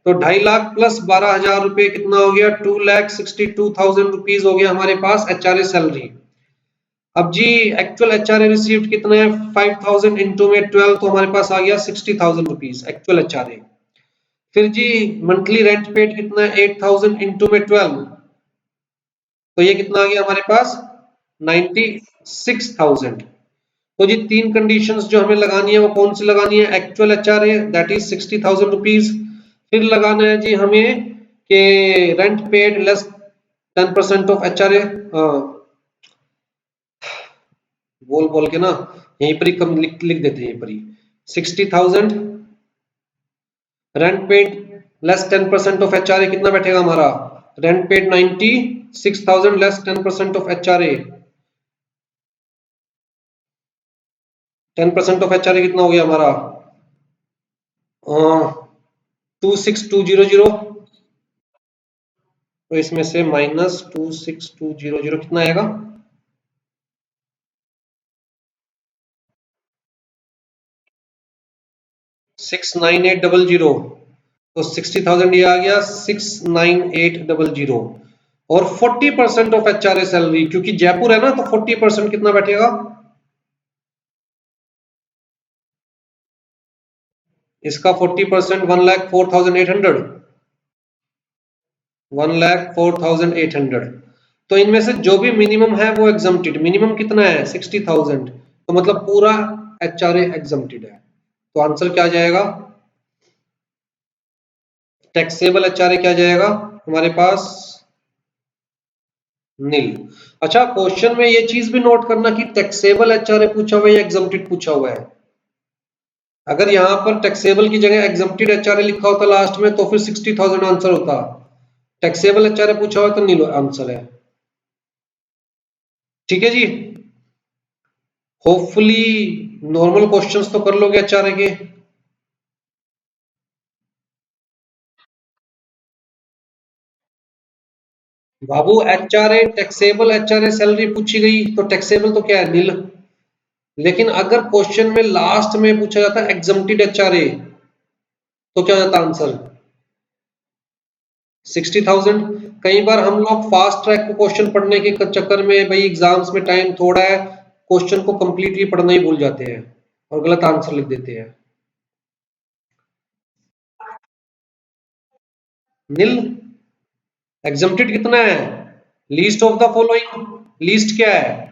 तो 2.5 लाख प्लस 12,000 रुपए कितना हो गया 2,62,000 रुपीज हो गया हमारे पास एचआरए सैलरी। अब जी एक्चुअल एचआरए रिसीव्ड कितना है 5,000 इंटू में 12, तो हमारे पास आ गया 60,000 रुपीज एक्चुअल एचआरए। फिर जी मंथली रेंट पेड कितना है 8,000 इंटू में 12, तो ये कितना आ गया हमारे पास 96,000। तो जी तीन कंडीशंस जो हमें लगानी है वो कौन सी लगानी है, actual HRA that is 60,000 rupees, फिर लगाना है जी हमें कि rent paid less 10% of HRA, बोल बोल के ना यहीं पर ही कम लिख देते हैं, यहीं पर ही 60,000 rent paid less 10% of HRA कितना बैठेगा हमारा, rent paid 96,000 less 10% of HRA, 10% of HRA कितना हो गया हमारा 26200, तो इसमें से माइनस 26200 कितना आएगा 69800, तो 60,000 ये आ गया 69800 और 40% ऑफ एचआरए सैलरी, क्योंकि जयपुर है ना तो 40% कितना बैठेगा, इसका 40% 1,04,800, 1,04,800, तो इनमें से जो भी मिनिमम है वो एग्जम्प्टेड, मिनिमम कितना है 60,000, तो मतलब पूरा एचआरए एग्जम्प्टेड है, तो आंसर क्या जाएगा, टैक्सेबल एचआरए क्या जाएगा हमारे पास नील। अच्छा, क्वेश्चन में ये चीज भी नोट करना कि टैक्सेबल एचआरए पूछा हुआ है या एग्जम्प्टेड पूछा हुआ है, अगर यहां पर टैक्सेबल की जगह एग्जम्प्टेड एचआरए लिखा होता लास्ट में तो फिर 60,000 आंसर होता, टैक्सेबल एचआरए पूछा हुआ तो नील आंसर है। ठीक है जी, होपफुली नॉर्मल क्वेश्चंस तो कर लोगे एचआरए के। बाबू एचआरए टैक्सेबल एचआरए सैलरी पूछी गई तो टैक्सेबल तो क्या है नील, लेकिन अगर क्वेश्चन में लास्ट में पूछा जाता है एग्जम्प्टेड एचआरए तो क्या हो जाता आंसर 60,000। कई बार हम लोग फास्ट ट्रैक को क्वेश्चन पढ़ने के चक्कर में, भाई एग्जाम्स में टाइम थोड़ा है, क्वेश्चन को कंप्लीटली पढ़ना ही भूल जाते हैं और गलत आंसर लिख देते हैं। नील एग्जम्प्टेड कितना है, least of the following, least क्या है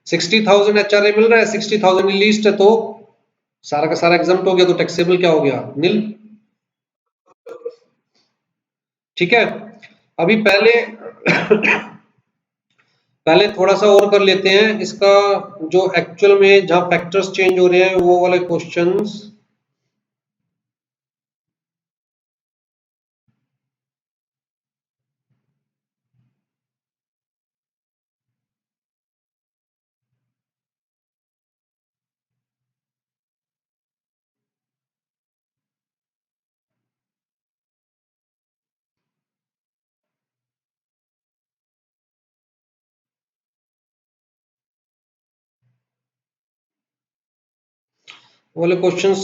60,000 एचआरए मिल रहा है, 60,000 लीस्ट है, तो सारा का सारा एग्जाम्प्ट हो गया, तो टैक्सेबल क्या हो गया नील। ठीक है, अभी पहले पहले थोड़ा सा और कर लेते हैं इसका, जो एक्चुअल में जहां फैक्टर्स चेंज हो रहे हैं वो वाले क्वेश्चंस। वाले क्वेश्चंस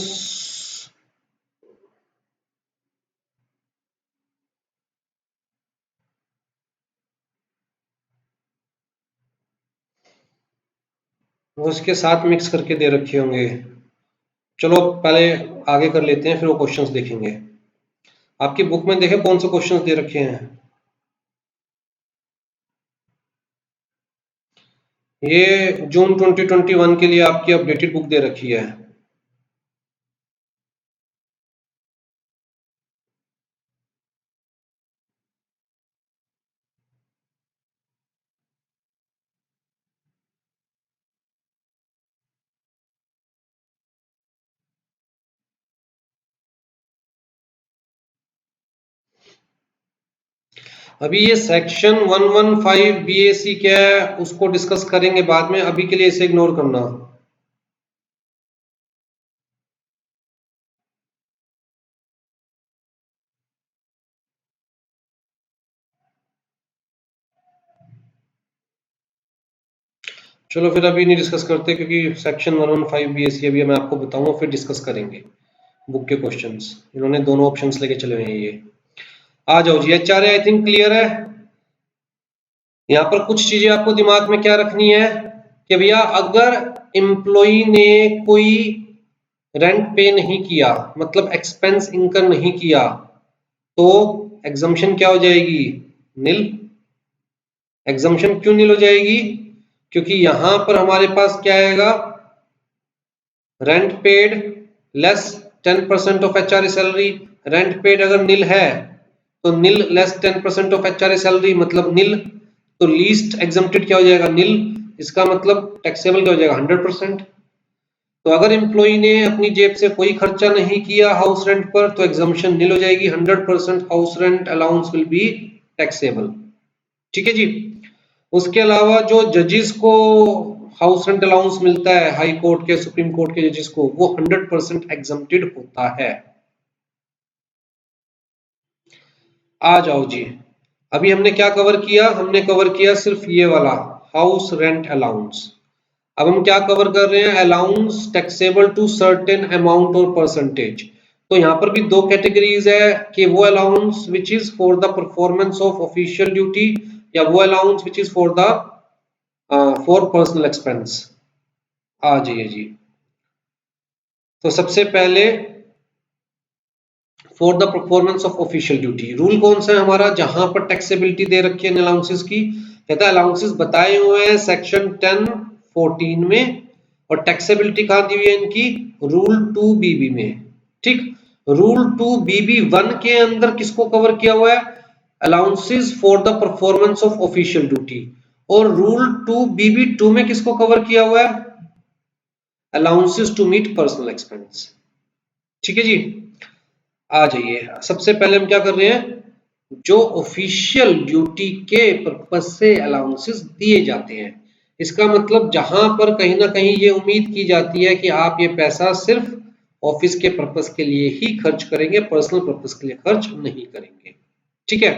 वो इसके साथ मिक्स करके दे रखे होंगे। चलो पहले आगे कर लेते हैं फिर वो क्वेश्चंस देखेंगे। आपकी बुक में देखे कौन से क्वेश्चंस दे रखे हैं, ये जून 2021 के लिए आपकी अपडेटेड बुक दे रखी है। अभी ये सेक्शन 115 बीएसी क्या है उसको डिस्कस करेंगे बाद में, अभी के लिए इसे इग्नोर करना। चलो फिर अभी नहीं डिस्कस करते, क्योंकि सेक्शन 115 बीएसी अभी मैं आपको बताऊंगा फिर डिस्कस करेंगे बुक के क्वेश्चंस। इन्होंने दोनों ऑप्शंस लेके चले हुए हैं ये। आ जाओ जी, एचआरए आई थिंक क्लियर है। यहाँ पर कुछ चीजें आपको दिमाग में क्या रखनी है कि भैया अगर एम्प्लॉई ने कोई रेंट पे नहीं किया, मतलब एक्सपेंस इनकर नहीं किया, तो एग्जम्पशन क्या हो जाएगी नील। एग्जम्पशन क्यों नील हो जाएगी, क्योंकि यहां पर हमारे पास क्या आएगा, rent paid less 10% of HRA salary. Rent paid अगर नील है तो नील लेस 10% ऑफ एचआरए सैलरी मतलब नील। तो लीस्ट एग्जम्प्टेड क्या हो जाएगा, नील। इसका मतलब टैक्सेबल क्या हो जाएगा, 100%। तो अगर एम्प्लॉई ने अपनी जेब से कोई खर्चा नहीं किया हाउस रेंट पर तो एग्जम्पशन नील हो जाएगी, 100% house rent allowance will be taxable. ठीक है जी। उसके अलावा जो जजेस को हाउस रेंट अलाउंस मिलता है, हाई कोर्ट के, सुप्रीम कोर्ट के जजेस को, वो 100% एग्जम्प्टेड होता है। आ जाओ जी, अभी हमने क्या कवर किया, हमने कवर किया सिर्फ ये वाला हाउस रेंट अलाउंस। अब हम क्या कवर कर रहे हैं, allowance taxable to certain amount और परसेंटेज। तो यहाँ पर भी दो कैटेगरीज है कि वो allowance which is for the performance of official duty, या वो allowance which is for the for personal expense. आ जाइए जी। तो सबसे पहले for the performance of official duty, rule कौन सा है हमारा, जहां पर टैक्सेबिलिटी दे रखी है अलाउंसेस की, कहता है अलाउंसेस बताए हुए हैं सेक्शन 10(14) में, और टैक्सेबिलिटी कहां दी हुई है इनकी, रूल 2BB में। ठीक, रूल 2BB(1) के अंदर किसको कवर किया हुआ है, allowances for the performance of official duty, और रूल 2BB(2) में किसको कवर किया हुआ है, allowances to meet personal expense. ठीक है जी। आ जाइए, सबसे पहले हम क्या कर रहे हैं, जो ऑफिशियल ड्यूटी के पर्पज से अलाउंसेस दिए जाते हैं, इसका मतलब जहां पर कहीं ना कहीं ये उम्मीद की जाती है कि आप ये पैसा सिर्फ ऑफिस के पर्पज के लिए ही खर्च करेंगे, पर्सनल पर्पज के लिए खर्च नहीं करेंगे। ठीक है,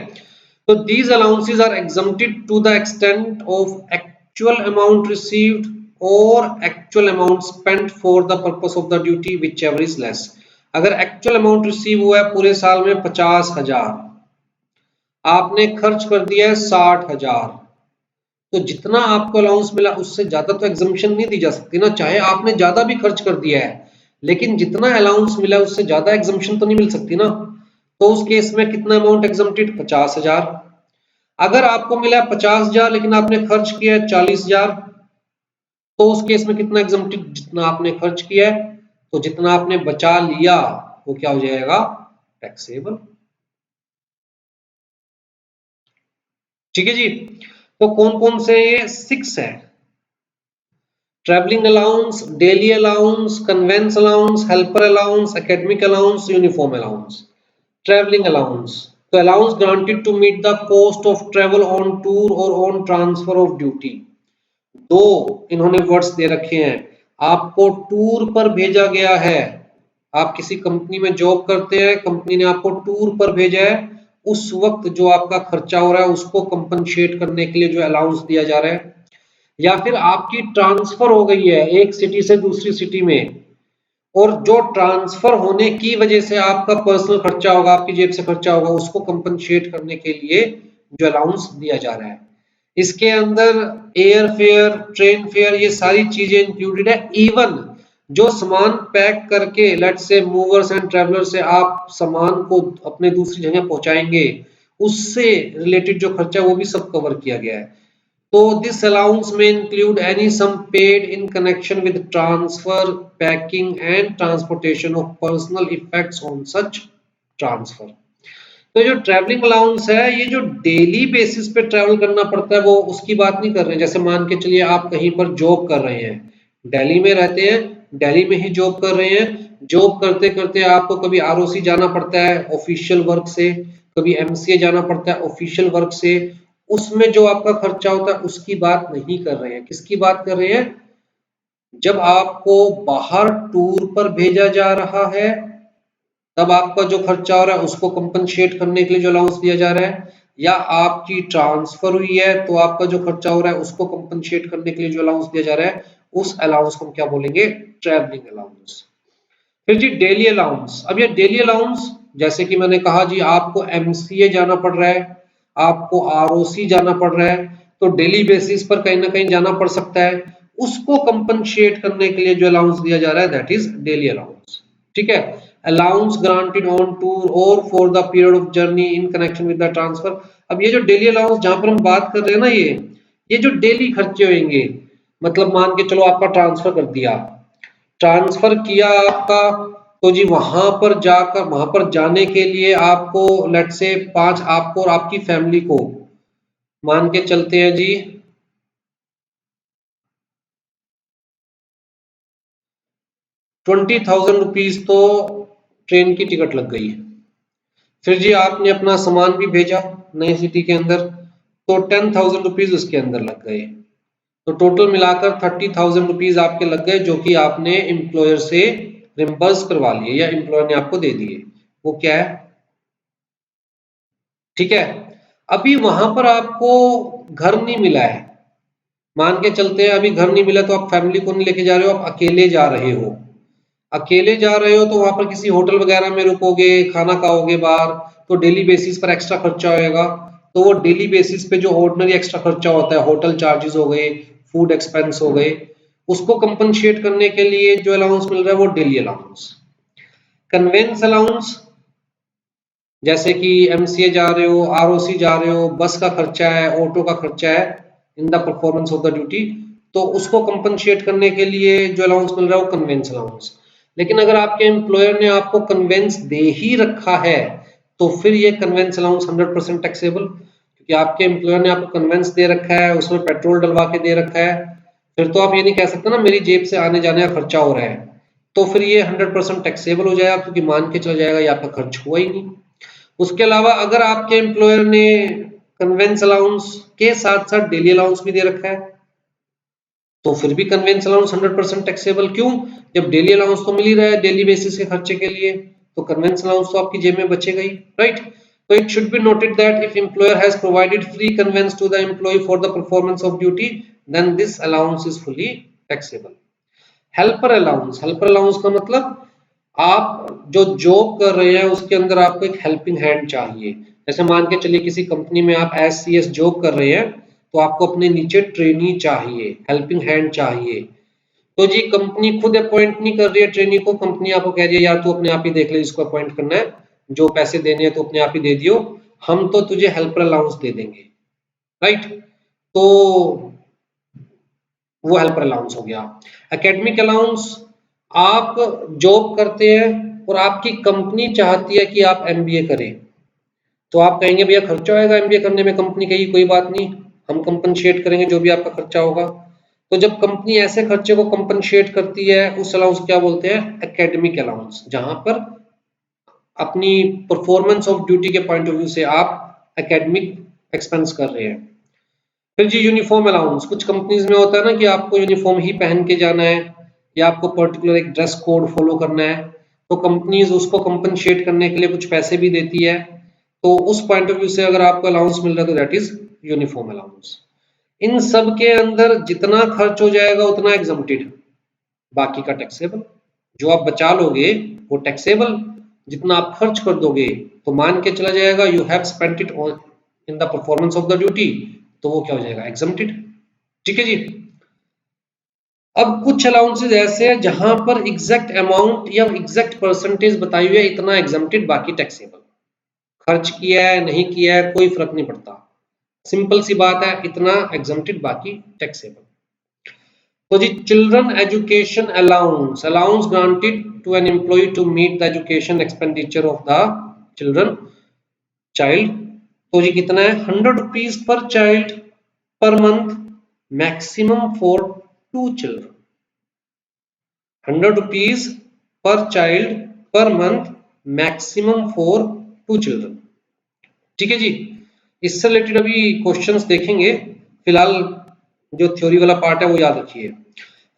तो these allowances are exempted to the extent of actual amount received और actual amount spent for the purpose of the duty whichever is less. अगर एक्चुअल अमाउंट रिसीव हुआ है पूरे साल में 50,000, आपने खर्च कर दिया है 60,000, तो जितना आपको अलाउंस मिला उससे ज्यादा तो एग्जम्पशन नहीं दी जा सकती ना, चाहे आपने ज्यादा भी खर्च कर दिया है, लेकिन जितना अलाउंस मिला उससे ज्यादा एग्जम्पशन तो नहीं मिल सकती ना। तो उस केस में कितना अमाउंट एग्जम्प्टेड, 50,000। अगर आपको मिला 50,000 लेकिन आपने खर्च किया है 40,000, तो उस केस में कितना एग्जम्प्टेड, जितना आपने खर्च किया है, तो जितना आपने बचा लिया वो क्या हो जाएगा, टैक्सेबल। ठीक है जी। तो कौन कौन से, ये 6 है, travelling allowance, daily allowance, conveyance allowance, helper allowance, academic allowance, uniform allowance. Travelling allowance, तो allowance granted to meet the cost of travel on tour और ऑन ट्रांसफर ऑफ ड्यूटी। दो इन्होंने वर्ड्स दे रखे हैं, आपको टूर पर भेजा गया है, आप किसी कंपनी में जॉब करते हैं, कंपनी ने आपको टूर पर भेजा है, उस वक्त जो आपका खर्चा हो रहा है उसको कंपनसेट करने के लिए जो अलाउंस दिया जा रहा है, या फिर आपकी ट्रांसफर हो गई है एक सिटी से दूसरी सिटी में, और जो ट्रांसफर होने की वजह से आपका पर्सनल खर्चा होगा, आपकी जेब से खर्चा होगा, उसको कंपनसेट करने के लिए जो अलाउंस दिया जा रहा है। इसके अंदर एयर फेयर, ट्रेन फेयर, ये सारी चीजें इंक्लूडेड है। इवन जो सामान पैक करके, let's say movers and traveller से आप सामान को अपने दूसरी जगह पहुंचाएंगे, उससे रिलेटेड जो खर्चा वो भी सब कवर किया गया है। तो this allowance may include any sum paid in connection with transfer, packing and transportation of personal effects on such transfer। तो जो ट्रैवलिंग अलाउंस है, ये जो डेली बेसिस पे ट्रैवल करना पड़ता है वो उसकी बात नहीं कर रहे हैं। जैसे मान के चलिए आप कहीं पर जॉब कर रहे हैं, दिल्ली में रहते हैं, दिल्ली में ही जॉब कर रहे हैं, जॉब करते करते आपको कभी आरओसी जाना पड़ता है ऑफिशियल वर्क से, कभी एमसीए जाना पड़ता है ऑफिशियल वर्क से, उसमें जो आपका खर्चा होता है उसकी बात नहीं कर रहे हैं। किसकी बात कर रहे हैं, जब आपको बाहर टूर पर भेजा जा रहा है तब आपका जो खर्चा हो रहा है उसको कंपनसेट करने के लिए जो अलाउंस दिया जा रहा है, या आपकी ट्रांसफर हुई है तो आपका जो खर्चा हो रहा है उसको कंपनसेट करने के लिए जो अलाउंस दिया जा रहा है, उस अलाउंस को हम क्या बोलेंगे, ट्रैवलिंग अलाउंस। फिर जी डेली अलाउंस। अब ये डेली अलाउंस, जैसे कि मैंने कहा जी, आपको एमसीए जाना पड़ रहा है, आपको आरओसी जाना पड़ रहा है, तो डेली बेसिस पर कहीं ना कहीं जाना पड़ सकता है, उसको कंपनसेट करने के लिए जो अलाउंस दिया जा रहा है दैट इज डेली अलाउंस। ठीक है, अलाउंस ग्रांटेड ऑन टूर और for the period of journey in connection with the transfer. अब ये जो डेली अलाउंस जहां पर हम बात कर रहे हैं ना, ये जो डेली खर्चे होंगे, मतलब मान के चलो आपका ट्रांसफर कर दिया, ट्रांसफर किया आपका, तो जी वहां पर जाकर, वहां पर जाने के लिए आपको लेट से 5, आपको और आपकी फैमिली को मान के चलते हैं जी 20,000 रुपीज तो ट्रेन की टिकट लग गई। फिर जी आपने अपना सामान भी भेजा नई सिटी के अंदर, तो 10,000 रुपीज उसके अंदर लग गए। तो टोटल मिलाकर 30,000 रुपीज आपके लग गए, जो कि आपने एम्प्लॉयर से रिम्बर्स करवा लिए या एम्प्लॉयर ने आपको दे दिए। वो क्या है? ठीक है। अभी वहां पर आपको घर नहीं मिला है, मान के चलते हैं अभी घर नहीं मिला, तो आप फैमिली को नहीं लेके जा रहे हो, आप अकेले जा रहे हो। अकेले जा रहे हो तो वहां पर किसी होटल वगैरह में रुकोगे, खाना खाओगे बाहर, तो डेली बेसिस पर एक्स्ट्रा खर्चा होएगा। तो वो डेली बेसिस पे जो ऑर्डिनरी एक्स्ट्रा खर्चा होता है, होटल चार्जेस हो गए, फूड एक्सपेंस हो गए, उसको कंपनसेट करने के लिए जो अलाउंस मिल रहा है वो डेली अलाउंस। कन्वेंस अलाउंस, जैसे कि एमसीए जा रहे हो, आरओसी जा रहे हो, बस का खर्चा है, ऑटो का खर्चा है in the performance of the duty, तो उसको कंपनसेट करने के लिए जो अलाउंस मिल रहा है वो कन्वेंस अलाउंस। लेकिन अगर आपके एम्प्लॉयर ने आपको कन्वेंस दे ही रखा है तो फिर ये कन्वेंस अलाउंस 100% टैक्सेबल, क्योंकि आपके एम्प्लॉयर ने आपको कन्वेंस दे रखा है, उसमें पेट्रोल डलवा के दे रखा है। फिर तो आप ये नहीं कह सकते ना मेरी जेब से आने जाने का खर्चा हो रहा है, तो फिर ये 100% टैक्सेबल हो जाएगा, क्योंकि मान के चला जाएगा ये आपका खर्च हुआ ही नहीं। उसके अलावा अगर आपके एम्प्लॉयर ने कन्वेंस अलाउंस के साथ साथ डेली अलाउंस भी दे रखा है, तो फिर भी कन्वेंस अलाउंस 100% टैक्सेबल। क्यों? जब डेली अलाउंस तो मिल ही रहा है डेली बेसिस के खर्चे के लिए, तो कन्वेंस अलाउंस तो आपकी जेब में बचेगा ही, राइट। तो it should be noted that if employer has provided free conveyance to the employee for the performance of duty, then this allowance is fully taxable. Helper allowance, helper allowance का मतलब आप जो जॉब कर रहे हैं उसके अंदर आपको एक हेल्पिंग हैंड चाहिए। जैसे मान के चलिए किसी कंपनी में आप एससीएस जॉब कर रहे हैं, तो आपको अपने नीचे ट्रेनी चाहिए, हेल्पिंग हैंड चाहिए। तो जी कंपनी खुद अपॉइंट नहीं कर रही है ट्रेनी को, कंपनी आपको कह रही है यार तू अपने आप ही देख ले इसको अपॉइंट करना है, जो पैसे देने हैं तो अपने आप ही दे दियो, हम तो तुझे हेल्पर अलाउंस दे देंगे, राइट। तो वो हेल्पर अलाउंस हो गया। एकेडमिक अलाउंस, आप जॉब करते हैं और आपकी कंपनी चाहती है कि आप एमबीए करें, तो आप कहेंगे भैया खर्चा आएगा एमबीए करने में, कंपनी कहेगी कोई बात नहीं हम कंपनसेट करेंगे जो भी आपका खर्चा होगा। तो जब कंपनी ऐसे खर्चे को कंपनसेट करती है उस अलाउंस क्या बोलते हैं? एकेडमिक अलाउंस, जहां पर अपनी परफॉर्मेंस ऑफ ड्यूटी के पॉइंट ऑफ व्यू से आप एकेडमिक एक्सपेंस कर रहे हैं। फिर जी यूनिफॉर्म अलाउंस, कुछ कंपनीज में होता है ना कि आपको यूनिफॉर्म ही पहन के जाना है या आपको पर्टिकुलर एक ड्रेस कोड फॉलो करना है, तो कंपनीज उसको कंपनसेट करने के लिए कुछ पैसे भी देती है। तो उस पॉइंट ऑफ व्यू से अगर आपको अलाउंस मिल रहा है तो दैट इज यूनिफॉर्म अलाउंस। इन सब के अंदर जितना खर्च हो जाएगा उतना एग्जम्प्टेड, बाकी का टैक्सेबल। जो आप बचा लोगे वो टैक्सेबल, जितना आप खर्च कर दोगे तो मान के चला जाएगा you have spent it in the performance of the duty, तो वो क्या हो जाएगा? एग्जम्प्टेड। ठीक है जी। अब कुछ अलाउंसेस ऐसे हैं जहां पर एग्जैक्ट अमाउंट या एग्जैक्ट परसेंटेज बताई हुई है, इतना एग्जम्प्टेड बाकी टैक्सेबल। खर्च किया है नहीं किया है कोई फर्क नहीं पड़ता, सिंपल सी बात है, इतना एग्जम्प्टेड बाकी टैक्सेबल। तो जी children education allowance, allowance granted to an employee to meet the education expenditure of the children child. तो जी कितना है? 100 rupees per child per month, maximum for 2 children. 100 rupees per child per month, maximum for 2 children. ठीक है जी। इससे related अभी questions देखेंगे, फिलहाल जो थ्योरी वाला पार्ट है वो याद रखिए।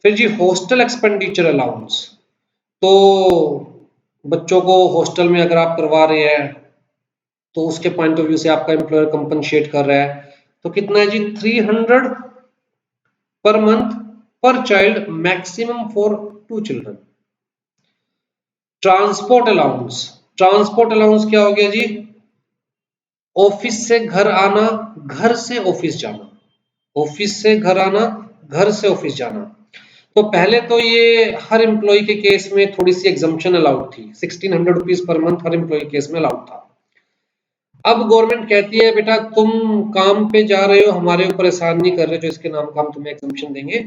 फिर जी हॉस्टल एक्सपेंडिचर अलाउंस, तो बच्चों को हॉस्टल में अगर आप करवा रहे हैं तो उसके पॉइंट ऑफ व्यू से आपका एम्प्लॉयर कंपनसेट कर रहा है, तो कितना है जी? 300 पर मंथ पर child, maximum for 2 children. Transport allowance, transport allowance क्या हो गया जी? ऑफिस से घर आना, घर से ऑफिस जाना, ऑफिस से घर आना, घर से ऑफिस जाना। तो पहले तो ये हर एम्प्लॉय के केस में थोड़ी सी एग्जम्पशन अलाउड थी, 1600 रुपीज पर मंथ हर एम्प्लॉय के केस में अलाउड था। अब गवर्नमेंट कहती है बेटा तुम काम पे जा रहे हो, हमारे ऊपर एहसान नहीं कर रहे, जो इसके नाम का हम तुम्हें एग्जम्पशन देंगे।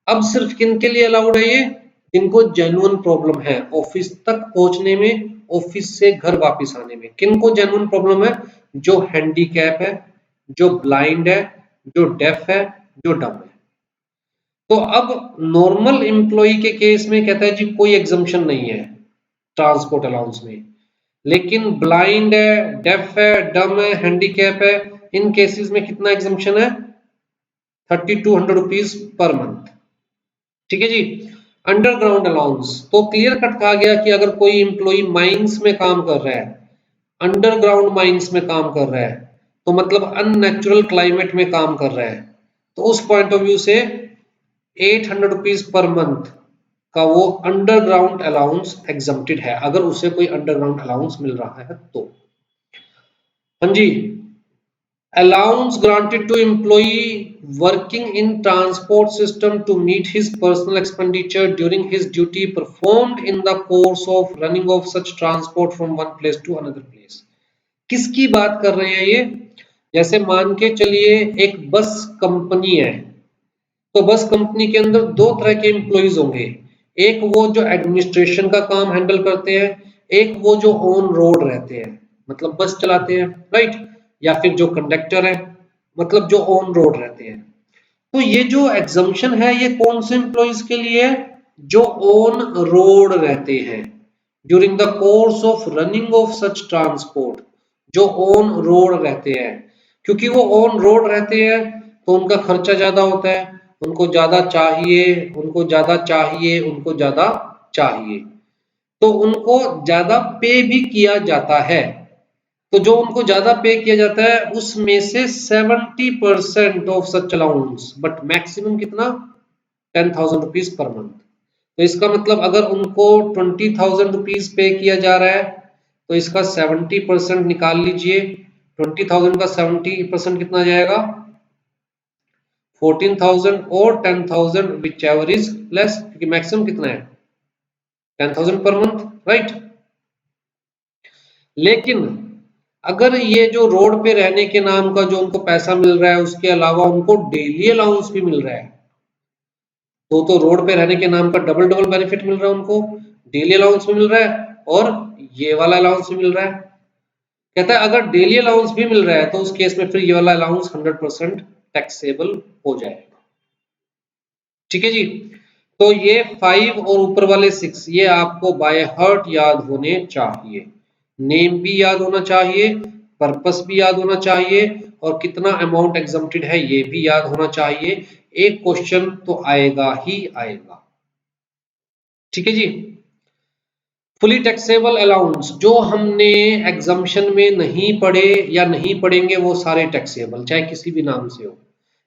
अब सिर्फ किन के लिए अलाउड है ये? जिनको जेन्युइन प्रॉब्लम है ऑफिस तक पहुंचने में, ऑफिस से घर वापस आने में। किनको जेन्युइन प्रॉब्लम है? जो हैंडीकैप है, जो ब्लाइंड है, जो डेफ है, जो डम है। तो अब नॉर्मल एम्प्लॉय के केस में कहता है जी कोई एग्जम्पशन नहीं है ट्रांसपोर्ट अलाउंस में, लेकिन ब्लाइंड है, डेफ है, डम है, हैंडीकैप है, इन केसेस में कितना एग्जम्पशन है? 3200 रुपीज पर मंथ। ठीक है जी। अंडरग्राउंड अलाउंस तो क्लियर कट कहा गया कि अगर कोई एम्प्लॉय माइंस में काम कर रहा है, अंडरग्राउंड माइंस में काम कर रहा है, तो मतलब अननेचुरल क्लाइमेट में काम कर रहा है, तो उस पॉइंट ऑफ व्यू से 800 रुपीज पर मंथ का वो अंडरग्राउंड अलाउंस एग्जम्प्टेड है, अगर उसे कोई अंडरग्राउंड अलाउंस मिल रहा है तो। हाँ जी। Allowance granted to employee working in transport system to meet his personal expenditure during his duty performed in the course of running of such transport from one place to another place। किसकी बात कर रहे हैं ये? जैसे मान के चलिए एक बस कंपनी है, तो बस कंपनी के अंदर दो तरह के एम्प्लॉइज होंगे, एक वो जो एडमिनिस्ट्रेशन का काम हैंडल करते हैं, एक वो जो ऑन रोड रहते हैं, मतलब बस चलाते हैं, राइट, या फिर जो कंडक्टर है, मतलब जो ऑन रोड रहते हैं। तो ये जो एग्जम्पशन है ये कौन से एम्प्लॉइज के लिए है? जो ऑन रोड रहते हैं during the course of running of such transport, जो ऑन रोड रहते हैं। क्योंकि वो ऑन रोड रहते हैं तो उनका खर्चा ज्यादा होता है, उनको ज्यादा चाहिए, उनको ज्यादा चाहिए, उनको ज्यादा चाहिए, तो उनको ज्यादा पे भी किया जाता है। तो जो उनको ज्यादा पे किया जाता है उसमें से 70% of such allowance, but maximum कितना? 10,000 रुपीज पर मंथ। तो इसका मतलब अगर उनको 20,000 रुपीज पे किया जा रहा है तो इसका 70% निकाल लीजिए। 20,000 का 70% कितना जाएगा? 14,000 और 10,000 विच एवर इज लेस, क्योंकि मैक्सिमम कितना है? 10,000 पर मंथ, राइट। लेकिन अगर ये जो रोड पे रहने के नाम का जो उनको पैसा मिल रहा है उसके अलावा उनको डेली अलाउंस भी मिल रहा है, तो रोड पे रहने के नाम का डबल डबल बेनिफिट मिल रहा है उनको, डेली अलाउंस भी मिल रहा है और ये वाला अलाउंस भी मिल रहा है। कहता है अगर डेली अलाउंस भी मिल रहा है तो उस केस में फिर ये वाला अलाउंस 100% टैक्सेबल हो जाएगा। ठीक है जी। तो ये 5 और ऊपर वाले 6 ये आपको बाय हार्ट याद होने चाहिए। नेम भी याद होना चाहिए, पर्पस भी याद होना चाहिए, और कितना अमाउंट एग्जम्प्टेड है ये भी याद होना चाहिए। एक क्वेश्चन तो आएगा ही आएगा। ठीक है जी। फुली टैक्सेबल अलाउंस जो हमने एग्जम्पशन में नहीं पढ़े या नहीं पढ़ेंगे वो सारे टैक्सेबल, चाहे किसी भी नाम से हो।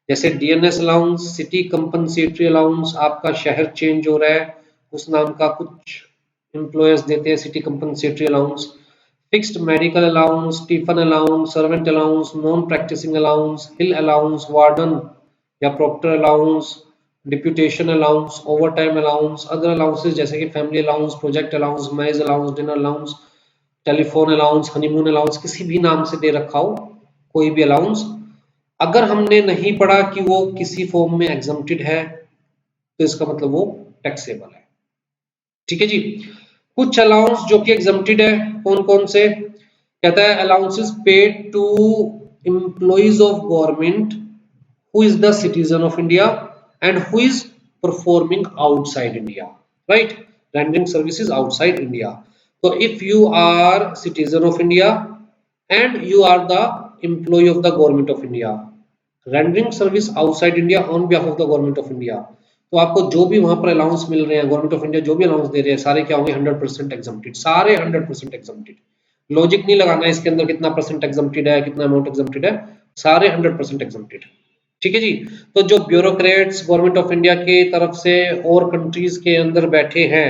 जैसे DNS allowance, city compensatory allowance, आपका शहर चेंज हो रहा है उस नाम का कुछ एम्प्लॉयर्स देते हैं city compensatory allowance. Fixed medical allowance, tiffin allowance, servant allowance, non practising allowance, hill allowance, warden या proctor allowance, deputation allowance, overtime allowance, other allowances जैसे कि family allowance, project allowance, marriage allowance, dinner allowance, telephone allowance, honeymoon allowance, किसी भी नाम से दे रखा हो कोई भी अलाउंस, अगर हमने नहीं पढ़ा कि वो किसी फॉर्म में एग्जम्प्टेड है तो इसका मतलब वो टैक्सेबल है। ठीक है जी। कुछ अलाउंस जो कि एग्जम्प्टेड है, कौन कौन से? कहता है allowances paid to employees of government who is the citizen of India and who is performing outside India, right? Rendering services outside India. So if you are citizen of India and you are the employee of the government of India, rendering service outside India on behalf of the government of India, तो आपको जो भी वहां पर allowance मिल रहे हैं government of India जो भी अलाउंस दे रहे हैं सारे क्या होंगे? 100% एग्जम्प्टेड, सारे 100% एग्जम्प्टेड। लॉजिक नहीं लगाना है इसके अंदर कितना परसेंट एग्जम्प्टेड है, कितना अमाउंट एग्जम्प्टेड है, सारे 100% एग्जम्प्टेड। ठीक है जी। तो जो ब्यूरोक्रेट्स गवर्नमेंट ऑफ इंडिया के तरफ से और कंट्रीज के अंदर बैठे हैं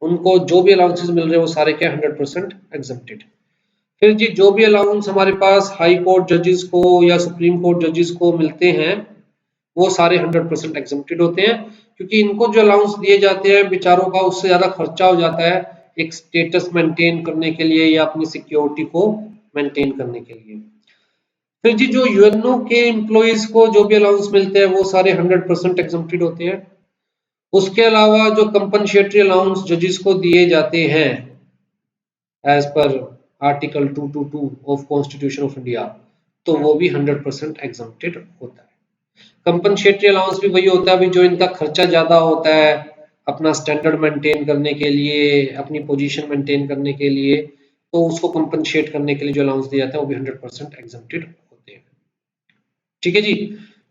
उनको जो भी अलाउंसेस मिल रहे हैं वो सारे क्या? 100% एग्जम्प्टेड। फिर जी जो भी अलाउंस हमारे पास हाई कोर्ट जजेस को या सुप्रीम कोर्ट जजेस को मिलते हैं वो सारे 100% एग्जम्प्टेड होते हैं, क्योंकि इनको जो अलाउंस दिए जाते हैं बेचारों का उससे ज्यादा खर्चा हो जाता है एक स्टेटस मेंटेन करने के लिए या अपनी सिक्योरिटी को मेंटेन करने के लिए। फिर जी जो यूएनओ के एम्प्लॉइज को जो भी अलाउंस मिलते हैं वो सारे 100% एग्जम्प्टेड होते हैं। उसके अलावा जो कंपनसेटरी अलाउंस जजेस को दिए जाते हैं as per article 222 of constitution of India, तो वो भी 100% एग्जम्प्टेड होता है। कंपनसेटरी अलाउंस भी वही होता है अभी जो इनका खर्चा ज्यादा होता है अपना स्टैंडर्ड मेंटेन करने के लिए, अपनी पोजीशन मेंटेन करने के लिए, तो उसको कंपनसेट करने के लिए जो अलाउंस दिया जाता है वो भी 100% एग्जम्प्टेड होते हैं। ठीक है जी।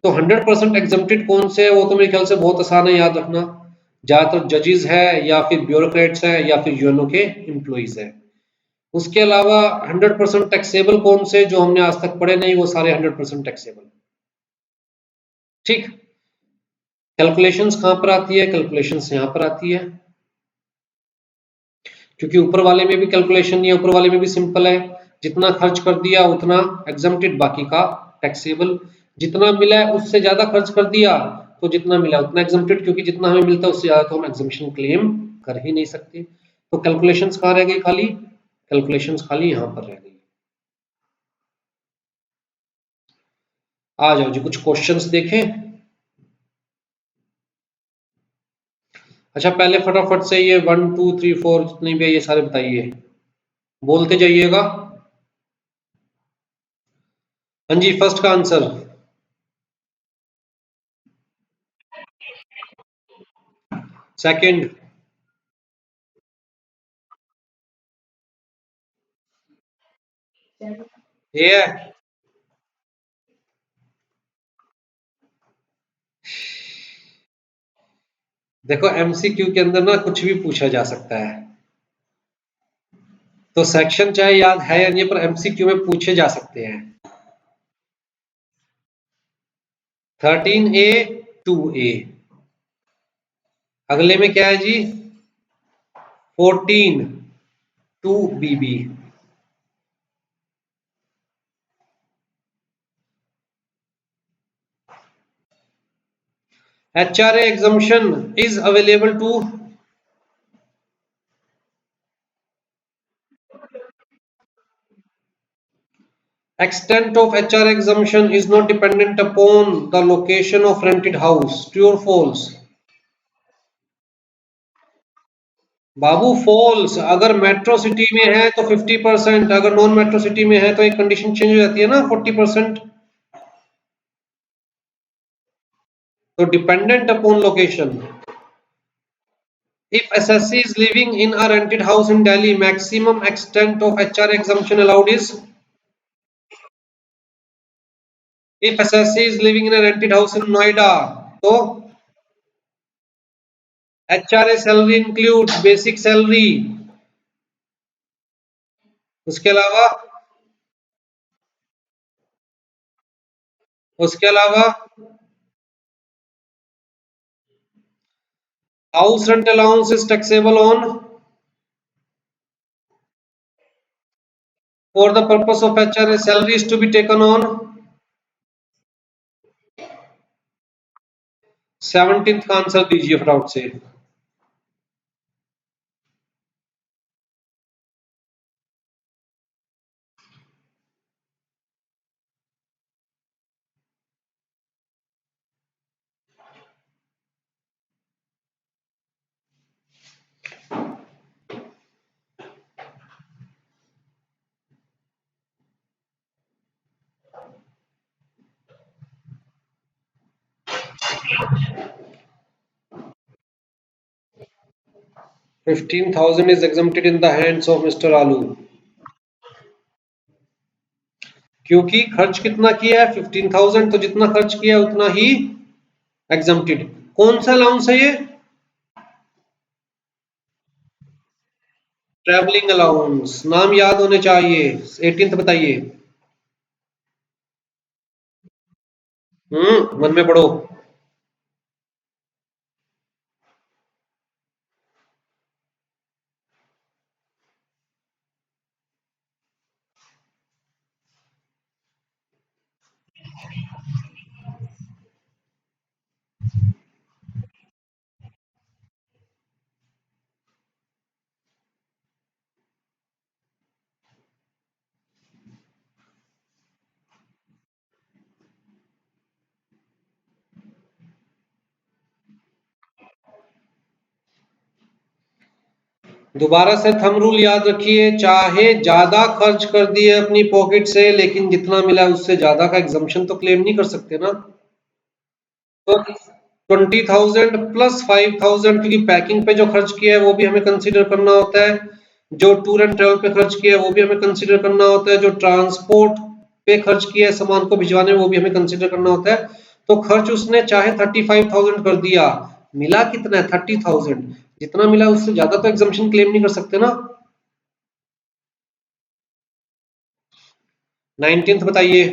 तो 100% एग्जम्प्टेड कौन से है वो तो मेरे ख्याल से बहुत आसान है याद रखना, ज्यादातर जजेस है या फिर ब्यूरोक्रेट्स है या फिर यूएनओ के एम्प्लॉइज है। उसके अलावा 100% टैक्सेबल कौन से जो हमने आज तक पढ़े नहीं वो सारे 100% टैक्सेबल। ठीक। कैलकुलेशंस कहां पर आती है? कैलकुलेशंस यहां पर आती है, क्योंकि ऊपर वाले में भी कैलकुलेशन नहीं है, ऊपर वाले में भी सिंपल है, जितना खर्च कर दिया उतना एग्जम्प्टेड, बाकी का टैक्सेबल। जितना मिला है उससे ज्यादा खर्च कर दिया तो जितना मिला उतना एग्जम्प्टेड, क्योंकि जितना हमें मिलता है उससे ज्यादा तो हम एग्जम्पशन क्लेम कर ही नहीं सकते। तो कैलकुलेशंस कहां रह गई खाली? कैलकुलेशंस खाली यहां पर रह गई। आ जाओ जी कुछ क्वेश्चंस देखें। अच्छा पहले फटाफट से ये 1 2 3 4 जितने भी है ये सारे बताइए, बोलते जाइएगा। हाँ जी फर्स्ट का आंसर। सेकंड। ये है। देखो एमसीक्यू के अंदर ना कुछ भी पूछा जा सकता है, तो सेक्शन चाहे याद है या नहीं पर एमसीक्यू में पूछे जा सकते हैं। 13A 2A। अगले में क्या है जी? 14 2BB। HRA exemption is available to extent of HR exemption is not dependent upon the location of rented house. True or false? बाबू फॉल्स। अगर मेट्रो सिटी में है तो 50%, अगर नॉन मेट्रो सिटी में है तो एक कंडीशन चेंज हो जाती है ना 40%। तो dependent upon location. If SSC is living in a rented house in Delhi, maximum extent of HR exemption allowed is. If SSC is living in a rented house in Noida, तो HRA salary includes basic salary। उसके अलावा उसके अलावा house rent allowance is taxable on for the purpose of HRA salary is to be taken on। 17th का answer दीजिए फटाफट से। $15,000 is exempted in the hands of Mr. Alu। क्योंकि खर्च कितना किया है 15,000, तो जितना खर्च किया है उतना ही एग्जम्प्टेड। कौन सा अलाउंस है ये? Travelling allowance. नाम याद होने चाहिए। 18th बताइए। मन में पढ़ो। दोबारा से थंब रूल याद रखिए, चाहे ज्यादा खर्च कर दिए अपनी पॉकेट से, लेकिन जितना मिला उससे ज्यादा का एग्जम्पशन तो क्लेम नहीं कर सकते ना। तो 20,000 प्लस 5,000, क्योंकि पैकिंग पे जो खर्च किया है वो भी हमें कंसीडर करना होता है, जो टूर एंड ट्रेवल पे खर्च किया है वो भी हमें कंसीडर करना होता है, जो ट्रांसपोर्ट पे खर्च किया है सामान को भिजवाने में वो भी हमें कंसीडर करना होता है। तो खर्च उसने चाहे 35,000 कर दिया, मिला कितना है 30,000, जितना मिला उससे ज्यादा तो एग्जम्पशन क्लेम नहीं कर सकते ना। 19th बताइए।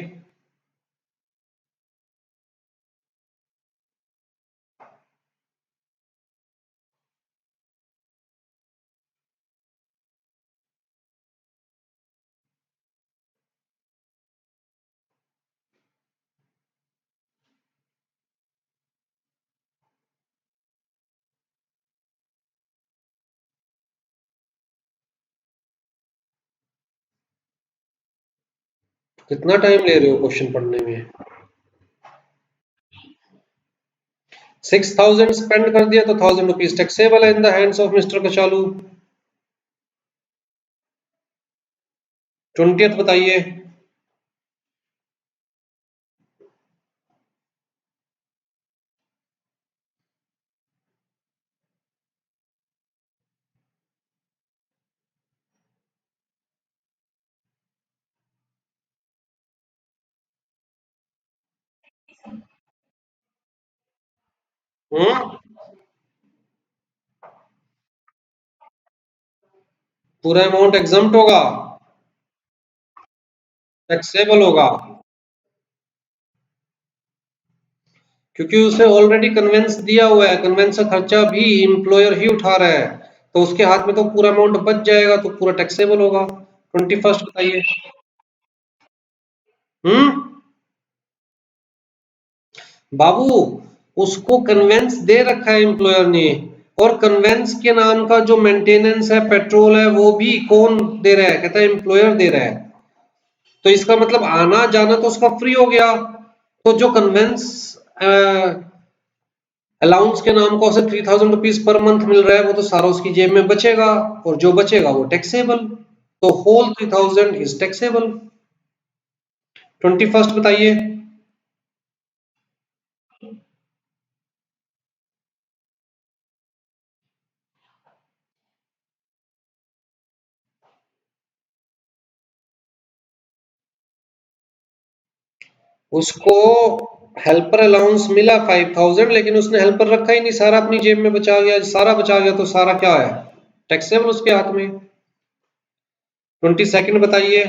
कितना टाइम ले रहे हो क्वेश्चन पढ़ने में? 6,000 स्पेंड कर दिया तो 1,000 रुपीज टैक्सेबल है in the hands of mister कचालू। 20th बताइए। हम्म, पूरा अमाउंट एग्जम्प्ट होगा, टैक्सेबल होगा, क्योंकि उसे ऑलरेडी कन्वेंस दिया हुआ है, कन्वेंस का खर्चा भी एम्प्लॉयर ही उठा रहा है, तो उसके हाथ में तो पूरा अमाउंट बच जाएगा, तो पूरा टैक्सेबल होगा। 21st बताइए। हम्म, बाबू, उसको कन्वेंस दे रखा है एम्प्लॉयर ने, और कन्वेंस के नाम का जो मेंटेनेंस है, पेट्रोल है, वो भी कौन दे रहा है? कहता है एम्प्लॉयर दे रहा है। तो इसका मतलब आना जाना तो उसका फ्री हो गया। तो जो कन्वेंस अलाउंस के नाम का उसे 3,000 रुपीज पर मंथ मिल रहा है, वो तो सारा उसकी जेब में बचेगा, और जो बचेगा वो टैक्सेबल। तो होल 3,000 इज टैक्सेबल। 21st बताइए। उसको हेल्पर अलाउंस मिला 5,000, लेकिन उसने हेल्पर रखा ही नहीं, सारा अपनी जेब में बचा गया, सारा बचा गया, तो सारा क्या है? टैक्सेबल उसके हाथ में। 22nd बताइए।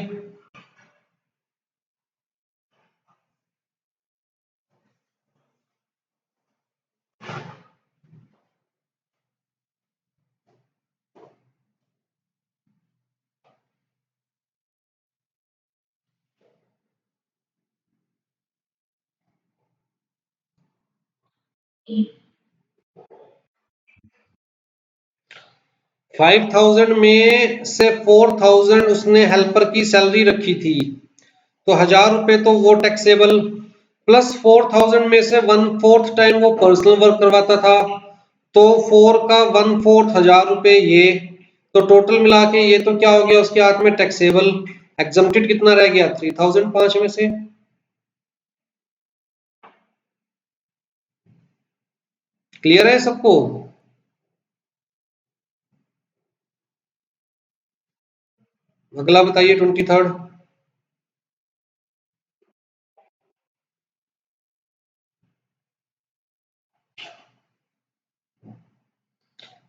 5,000 में से 4,000 उसने हेल्पर की सैलरी रखी थी, तो 1,000 रुपए तो वो टैक्सेबल, प्लस 4,000 में से 1/4 टाइम वो पर्सनल वर्क करवाता था, तो 4 का 1/4 1,000 रुपए ये, तो टोटल मिला के ये तो क्या हो गया उसके हाथ में? टैक्सेबल। एग्जम्प्टेड कितना रह गया? 3,000 5 में से। क्लियर है सबको? अगला बताइए 23rd।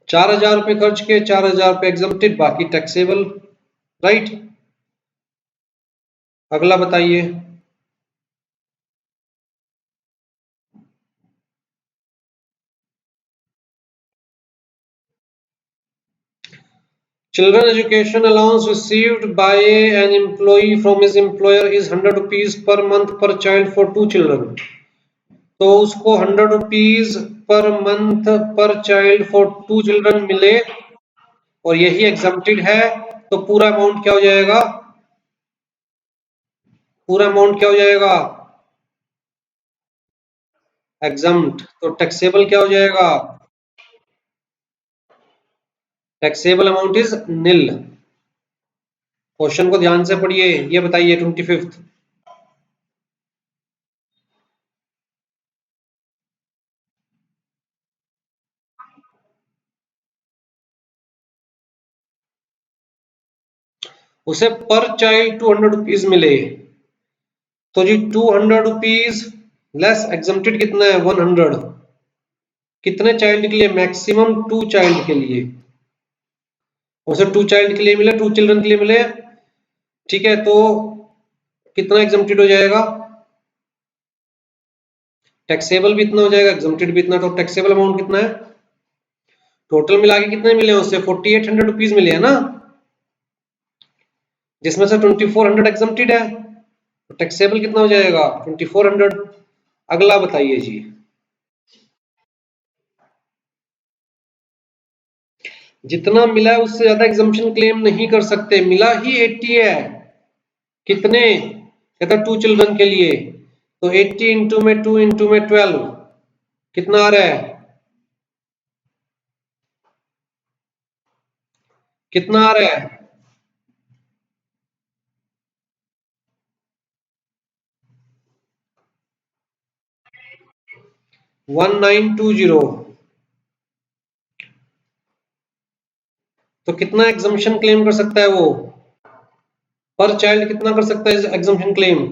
4,000 रुपए खर्च के, 4,000 रुपए एग्जम्प्टेड, बाकी टैक्सेबल। राइट। अगला बताइए। Children education allowance received by an employee from his employer is 100 rupees per month per child for 2 children. तो उसको 100 रुपीज पर मंथ पर चाइल्ड फॉर 2 चिल्ड्रन मिले, और यही एग्जम्प्टेड है, तो पूरा अमाउंट क्या हो जाएगा? पूरा अमाउंट क्या हो जाएगा? एग्जम्प्ट। तो टैक्सेबल क्या हो जाएगा? Taxable amount is nil. Question को ध्यान से पढ़िए। ये बताइए 25th। उसे पर चाइल्ड 200 रुपीज मिले, तो जी 200 रुपीज लेस एग्जम्प्टेड कितना है 100। कितने चाइल्ड के लिए? मैक्सिमम 2 चाइल्ड के लिए। उसे 2 चाइल्ड के लिए मिले, 2 चिल्ड्रन के लिए मिले। ठीक है, तो कितना एग्जम्प्टेड हो जाएगा? टैक्सेबल भी इतना हो जाएगा, एग्जम्प्टेड भी इतना। तो टैक्सेबल अमाउंट कितना है? टोटल मिला के कितने मिले उससे? 4800 रुपीज मिले है ना, जिसमें से 2400 एग्जम्प्टेड है। तो टैक्सेबल कितना हो जाएगा? 2400। अगला बताइए जी। जितना मिला है उससे ज्यादा एग्जम्पशन क्लेम नहीं कर सकते, मिला ही 80 है। कितने? कहता 2 चिल्ड्रन के लिए। तो 80 इंटू में 2 इंटू में 12 कितना आ रहा है? कितना आ रहा है? 1920। तो कितना एग्जम्पशन क्लेम कर सकता है वो? पर चाइल्ड कितना कर सकता है एग्जम्पशन क्लेम?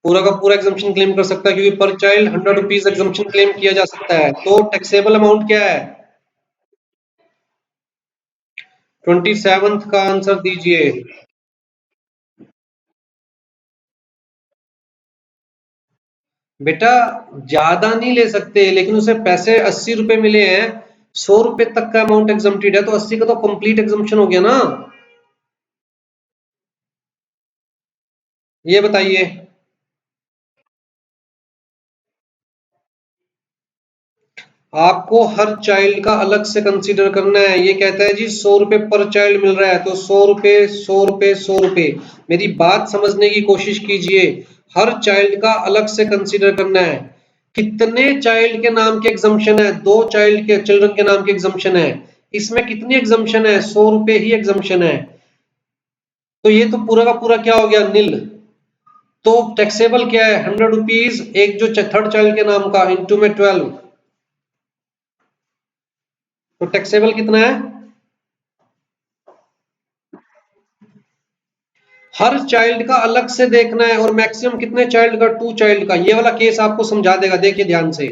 पूरा का पूरा एग्जम्पशन क्लेम कर सकता है, क्योंकि पर चाइल्ड 100 रुपीज एग्जम्पशन क्लेम किया जा सकता है। तो टैक्सेबल अमाउंट क्या है? 27th का आंसर दीजिए। बेटा ज्यादा नहीं ले सकते, लेकिन उसे पैसे 80 रुपए मिले हैं, 100 रुपए तक का अमाउंट एग्जम्प्टेड है, तो 80 का तो कंप्लीट एग्जम्पशन हो गया ना। ये बताइए। आपको हर चाइल्ड का अलग से कंसीडर करना है। ये कहता है जी 100 रुपए पर चाइल्ड मिल रहा है, तो 100 रुपए 100 रुपए 100 रुपए। मेरी बात समझने की कोशिश कीजिए। हर चाइल्ड का अलग से कंसीडर करना है। कितने चाइल्ड के नाम के एग्जम्पशन है? 2 चाइल्ड के चिल्ड्रन के नाम के एग्जम्पशन है। इसमें कितनी एग्जम्पशन है? 100 रुपए ही एग्जम्पशन है। तो ये तो पूरा का पूरा क्या हो गया? नील। तो टैक्सेबल क्या है? 100 रुपीज, एक जो थर्ड चाइल्ड के नाम का, इंटू में 12। तो टैक्सेबल कितना है? हर चाइल्ड का अलग से देखना है, और मैक्सिमम कितने चाइल्ड का? 2 चाइल्ड का। ये वाला केस आपको समझा देगा, देखिए ध्यान से।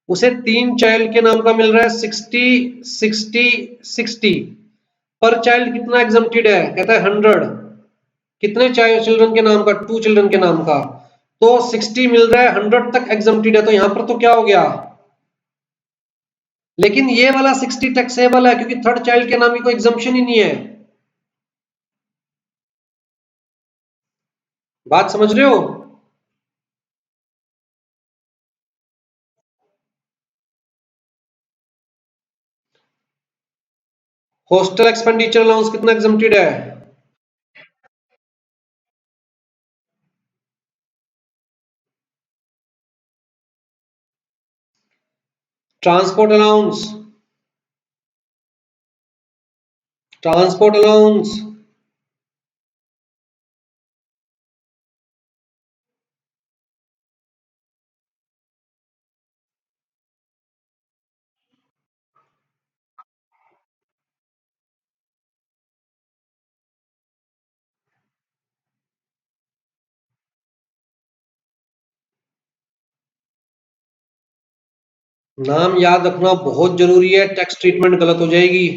उसे 3 चाइल्ड के नाम का मिल रहा है 60 60 60। पर चाइल्ड कितना एग्जम्प्टेड है? कहता है 100। कितने चाइल्ड चिल्ड्रन के नाम का? 2 चिल्ड्रन के नाम का। तो 60 मिल रहा है, 100 तक एग्जम्प्टेड है, तो यहां पर तो क्या हो गया? लेकिन ये वाला 60 टैक्सेबल है, क्योंकि थर्ड चाइल्ड के नाम की कोई एग्जम्पशन ही नहीं है। बात समझ रहे हो? हॉस्टल एक्सपेंडिचर अलाउंस कितना एग्जम्प्टेड है? Transport allowance, transport allowance. नाम याद रखना बहुत जरूरी है, टैक्स ट्रीटमेंट गलत हो जाएगी।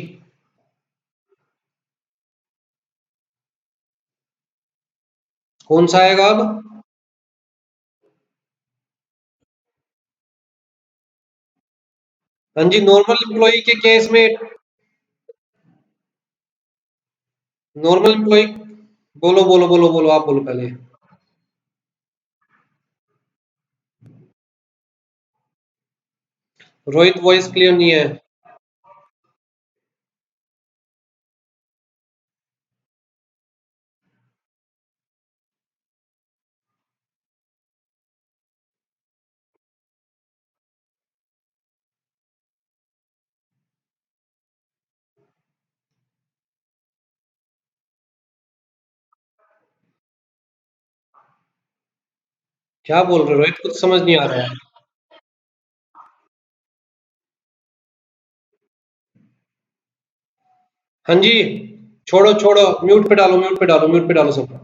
कौन सा आएगा अब? हाँ जी, नॉर्मल एम्प्लॉय के केस में। Normal employee. बोलो बोलो बोलो बोलो, आप बोलो पहले। रोहित वॉइस क्लियर नहीं है। क्या बोल रहे हो रोहित, कुछ समझ नहीं आ रहा है। हाँ जी। छोड़ो छोड़ो, म्यूट पे डालो, म्यूट पे डालो, म्यूट पे डालो सब।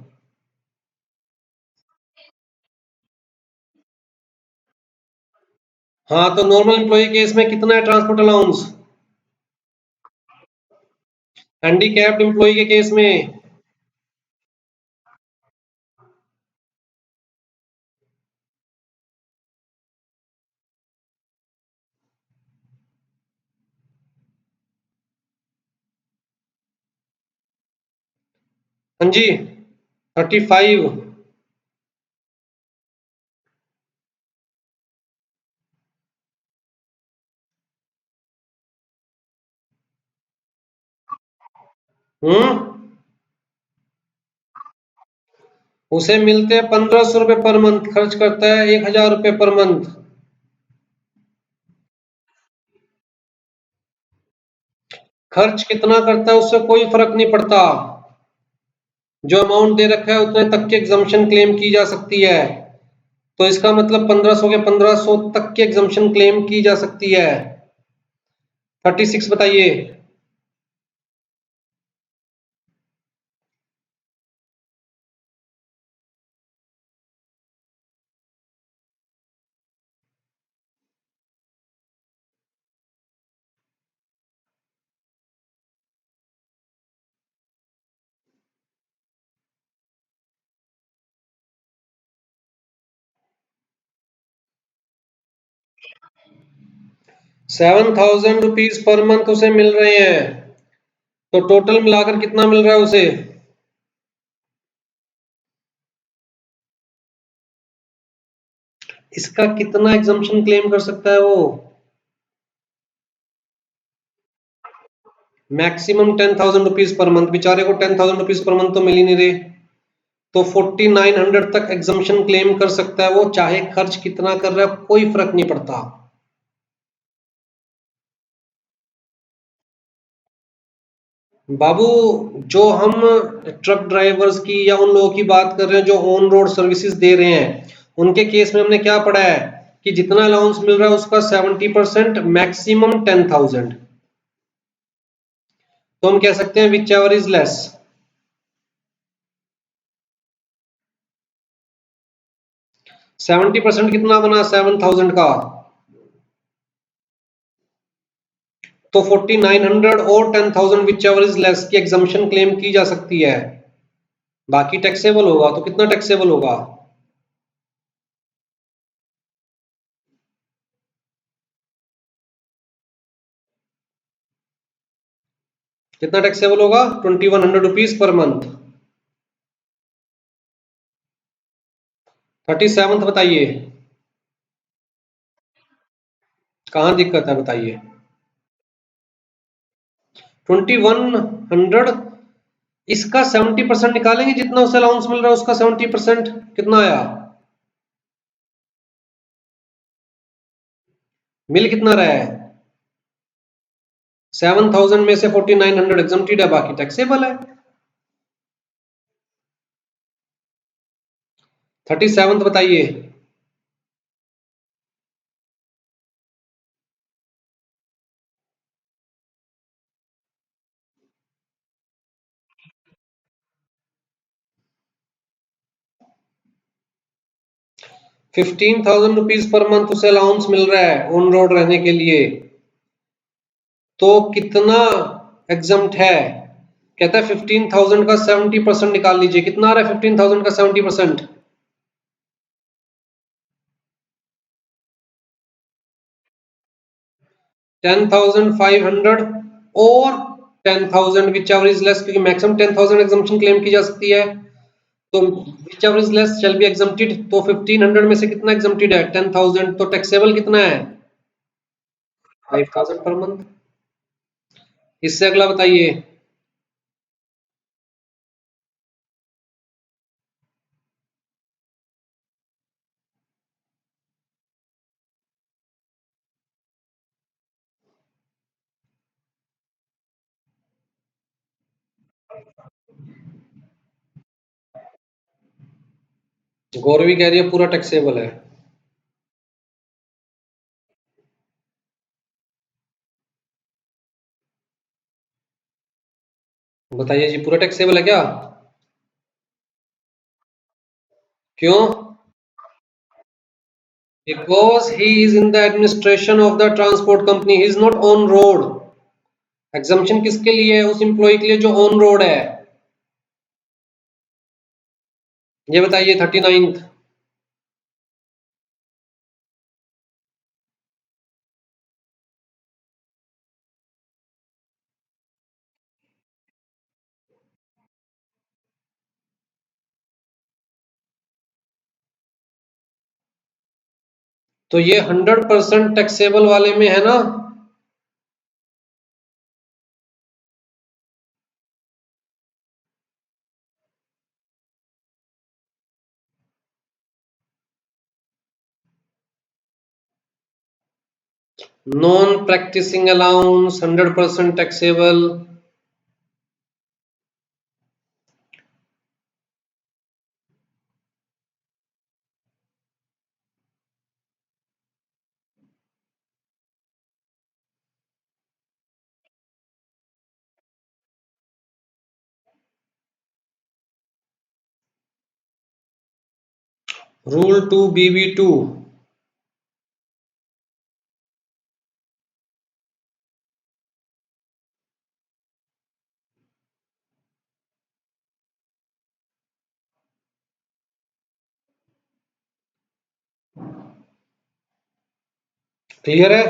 हाँ, तो नॉर्मल एम्प्लॉय केस में कितना है ट्रांसपोर्ट अलाउंस? हैंडीकैप्ड एम्प्लॉय के केस में? हाँ जी, 35। हम्म। उसे मिलते हैं 1500 रुपये पर मंथ, खर्च करता है 1000 रुपये पर मंथ। खर्च कितना करता है उससे कोई फर्क नहीं पड़ता। जो अमाउंट दे रखा है उतने तक की एग्जम्पशन क्लेम की जा सकती है। तो इसका मतलब 1500 के 1500 तक की एग्जम्पशन क्लेम की जा सकती है। 36 बताइए। 7000 रुपीज पर मंथ उसे मिल रहे हैं। तो टोटल मिलाकर कितना मिल रहा है उसे? इसका कितना एग्जम्पशन क्लेम कर सकता है वो? Maximum 10,000 rupees per month. बेचारे को 10,000 रुपीज पर मंथ तो मिल ही नहीं रहे। तो 4900 तक एग्जम्पशन क्लेम कर सकता है वो, चाहे खर्च कितना कर रहा है कोई फर्क नहीं पड़ता। बाबू, जो हम ट्रक ड्राइवर्स की या उन लोगों की बात कर रहे हैं जो ऑन रोड सर्विसेज दे रहे हैं, उनके केस में हमने क्या पढ़ा है कि जितना अलाउंस मिल रहा है उसका 70%, मैक्सिमम 10,000। तो हम कह सकते हैं विच एवर इज लेस। 70% कितना बना 7,000 का? तो 4900 और 10,000 विच एवर इज लेस की एग्जम्पशन क्लेम की जा सकती है। बाकी टैक्सेबल होगा तो कितना टैक्सेबल होगा? कितना टैक्सेबल होगा? 2100 रुपीज पर मंथ। 37 बताइए। कहाँ दिक्कत है बताइए। 2100, इसका 70% निकालेंगे, जितना उसे अलाउंस मिल रहा है उसका 70% कितना आया? मिल कितना रहा है? 7000 में से 4900 एग्जम्प्टेड है, बाकी टैक्सेबल है। 37 बताइए। 15,000 रुपीज पर मंथ उसे अलाउंस मिल रहा है ऑन रोड रहने के लिए। तो कितना एग्जम्प्ट है? कहता है 15,000 का 70% निकाल लीजिए। कितना आ रहा है 15,000 का 70%? 10,500 और 10,000 विच एवर इज लेस, क्योंकि मैक्सिमम 10,000 एग्जम्पशन क्लेम की जा सकती है। तो which ever is less shall be exempted. तो 1500 में से कितना एग्जम्प्टेड है? 10,000। तो टैक्सेबल कितना है? 5,000 पर मंथ। इससे अगला बताइए। गौरवी कह रही है पूरा टैक्सेबल है। बताइए जी, पूरा टैक्सेबल है क्या? क्यों? Because he is in the administration of the transport company, he is not on road. Exemption किसके लिए है? उस एम्प्लॉय के लिए जो ऑन रोड है। ये बताइए 39th। तो ये 100% टैक्सेबल वाले में है ना? Non practising allowance 100% taxable. Rule 2BB2। Clear है?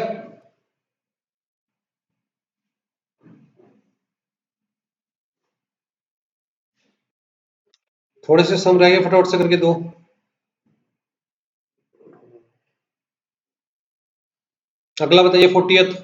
थोड़े से सम रह गए, फटाफट से करके दो। अगला बताइए 40th।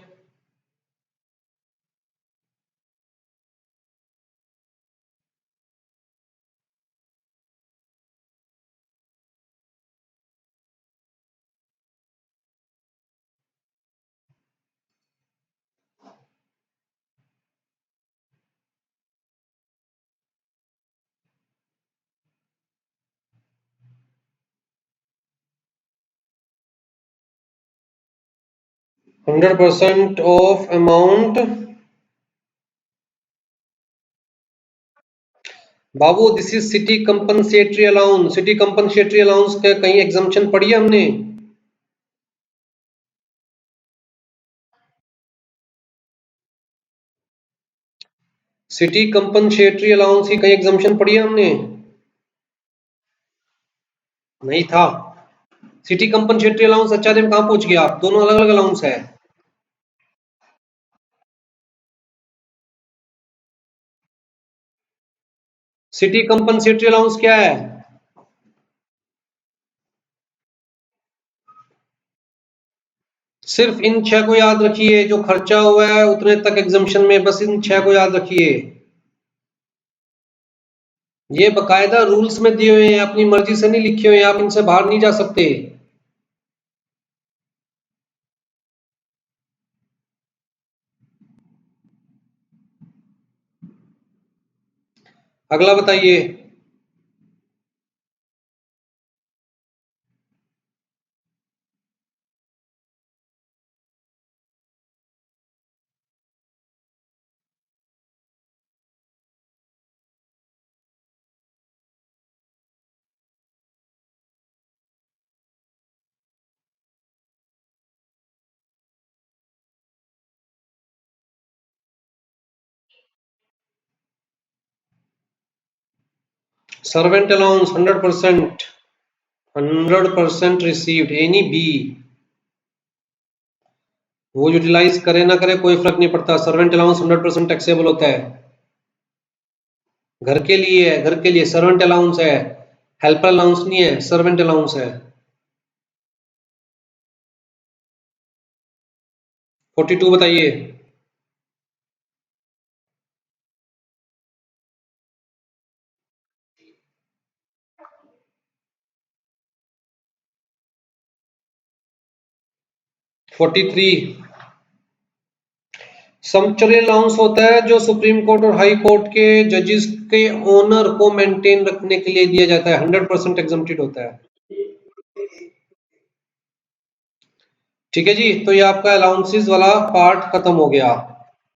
100% of amount. Babu this is city compensatory allowance. City compensatory allowance का कहीं एग्जाम्पशन पढ़ी है हमने? सिटी कंपनसेटरी अलाउंस की कहीं एग्जाम्पशन पढ़ी है हमने? नहीं था। सिटी कंपनसेटरी अलाउंस अच्छा दिन कहाँ पहुंच गया? आप दोनों अलग अलग अलाउंस है। सिटी कंपनसेटरी अलाउंस क्या है? सिर्फ इन छह को याद रखिए, जो खर्चा हुआ है उतने तक एग्जाम्पशन में, बस इन छह को याद रखिए। ये बकायदा रूल्स में दिए हुए हैं, अपनी मर्जी से नहीं लिखे हुए हैं, आप इनसे बाहर नहीं जा सकते। अगला बताइए। Servant allowance 100%। 100% received any be. वो यूटिलाइज करे ना करे कोई फर्क नहीं पड़ता, सर्वेंट अलाउंस 100% टैक्सेबल होता है। घर के लिए है, घर के लिए सर्वेंट अलाउंस है। हेल्पर अलाउंस नहीं है, सर्वेंट अलाउंस है। 42 बताइए। 43। समचुरी अलाउंस होता है जो सुप्रीम कोर्ट और हाई कोर्ट के जजेस के ओनर को मेंटेन रखने के लिए दिया जाता है, 100% एग्जम्प्टेड होता है। ठीक है जी, तो ये आपका अलाउंसेस वाला पार्ट खत्म हो गया।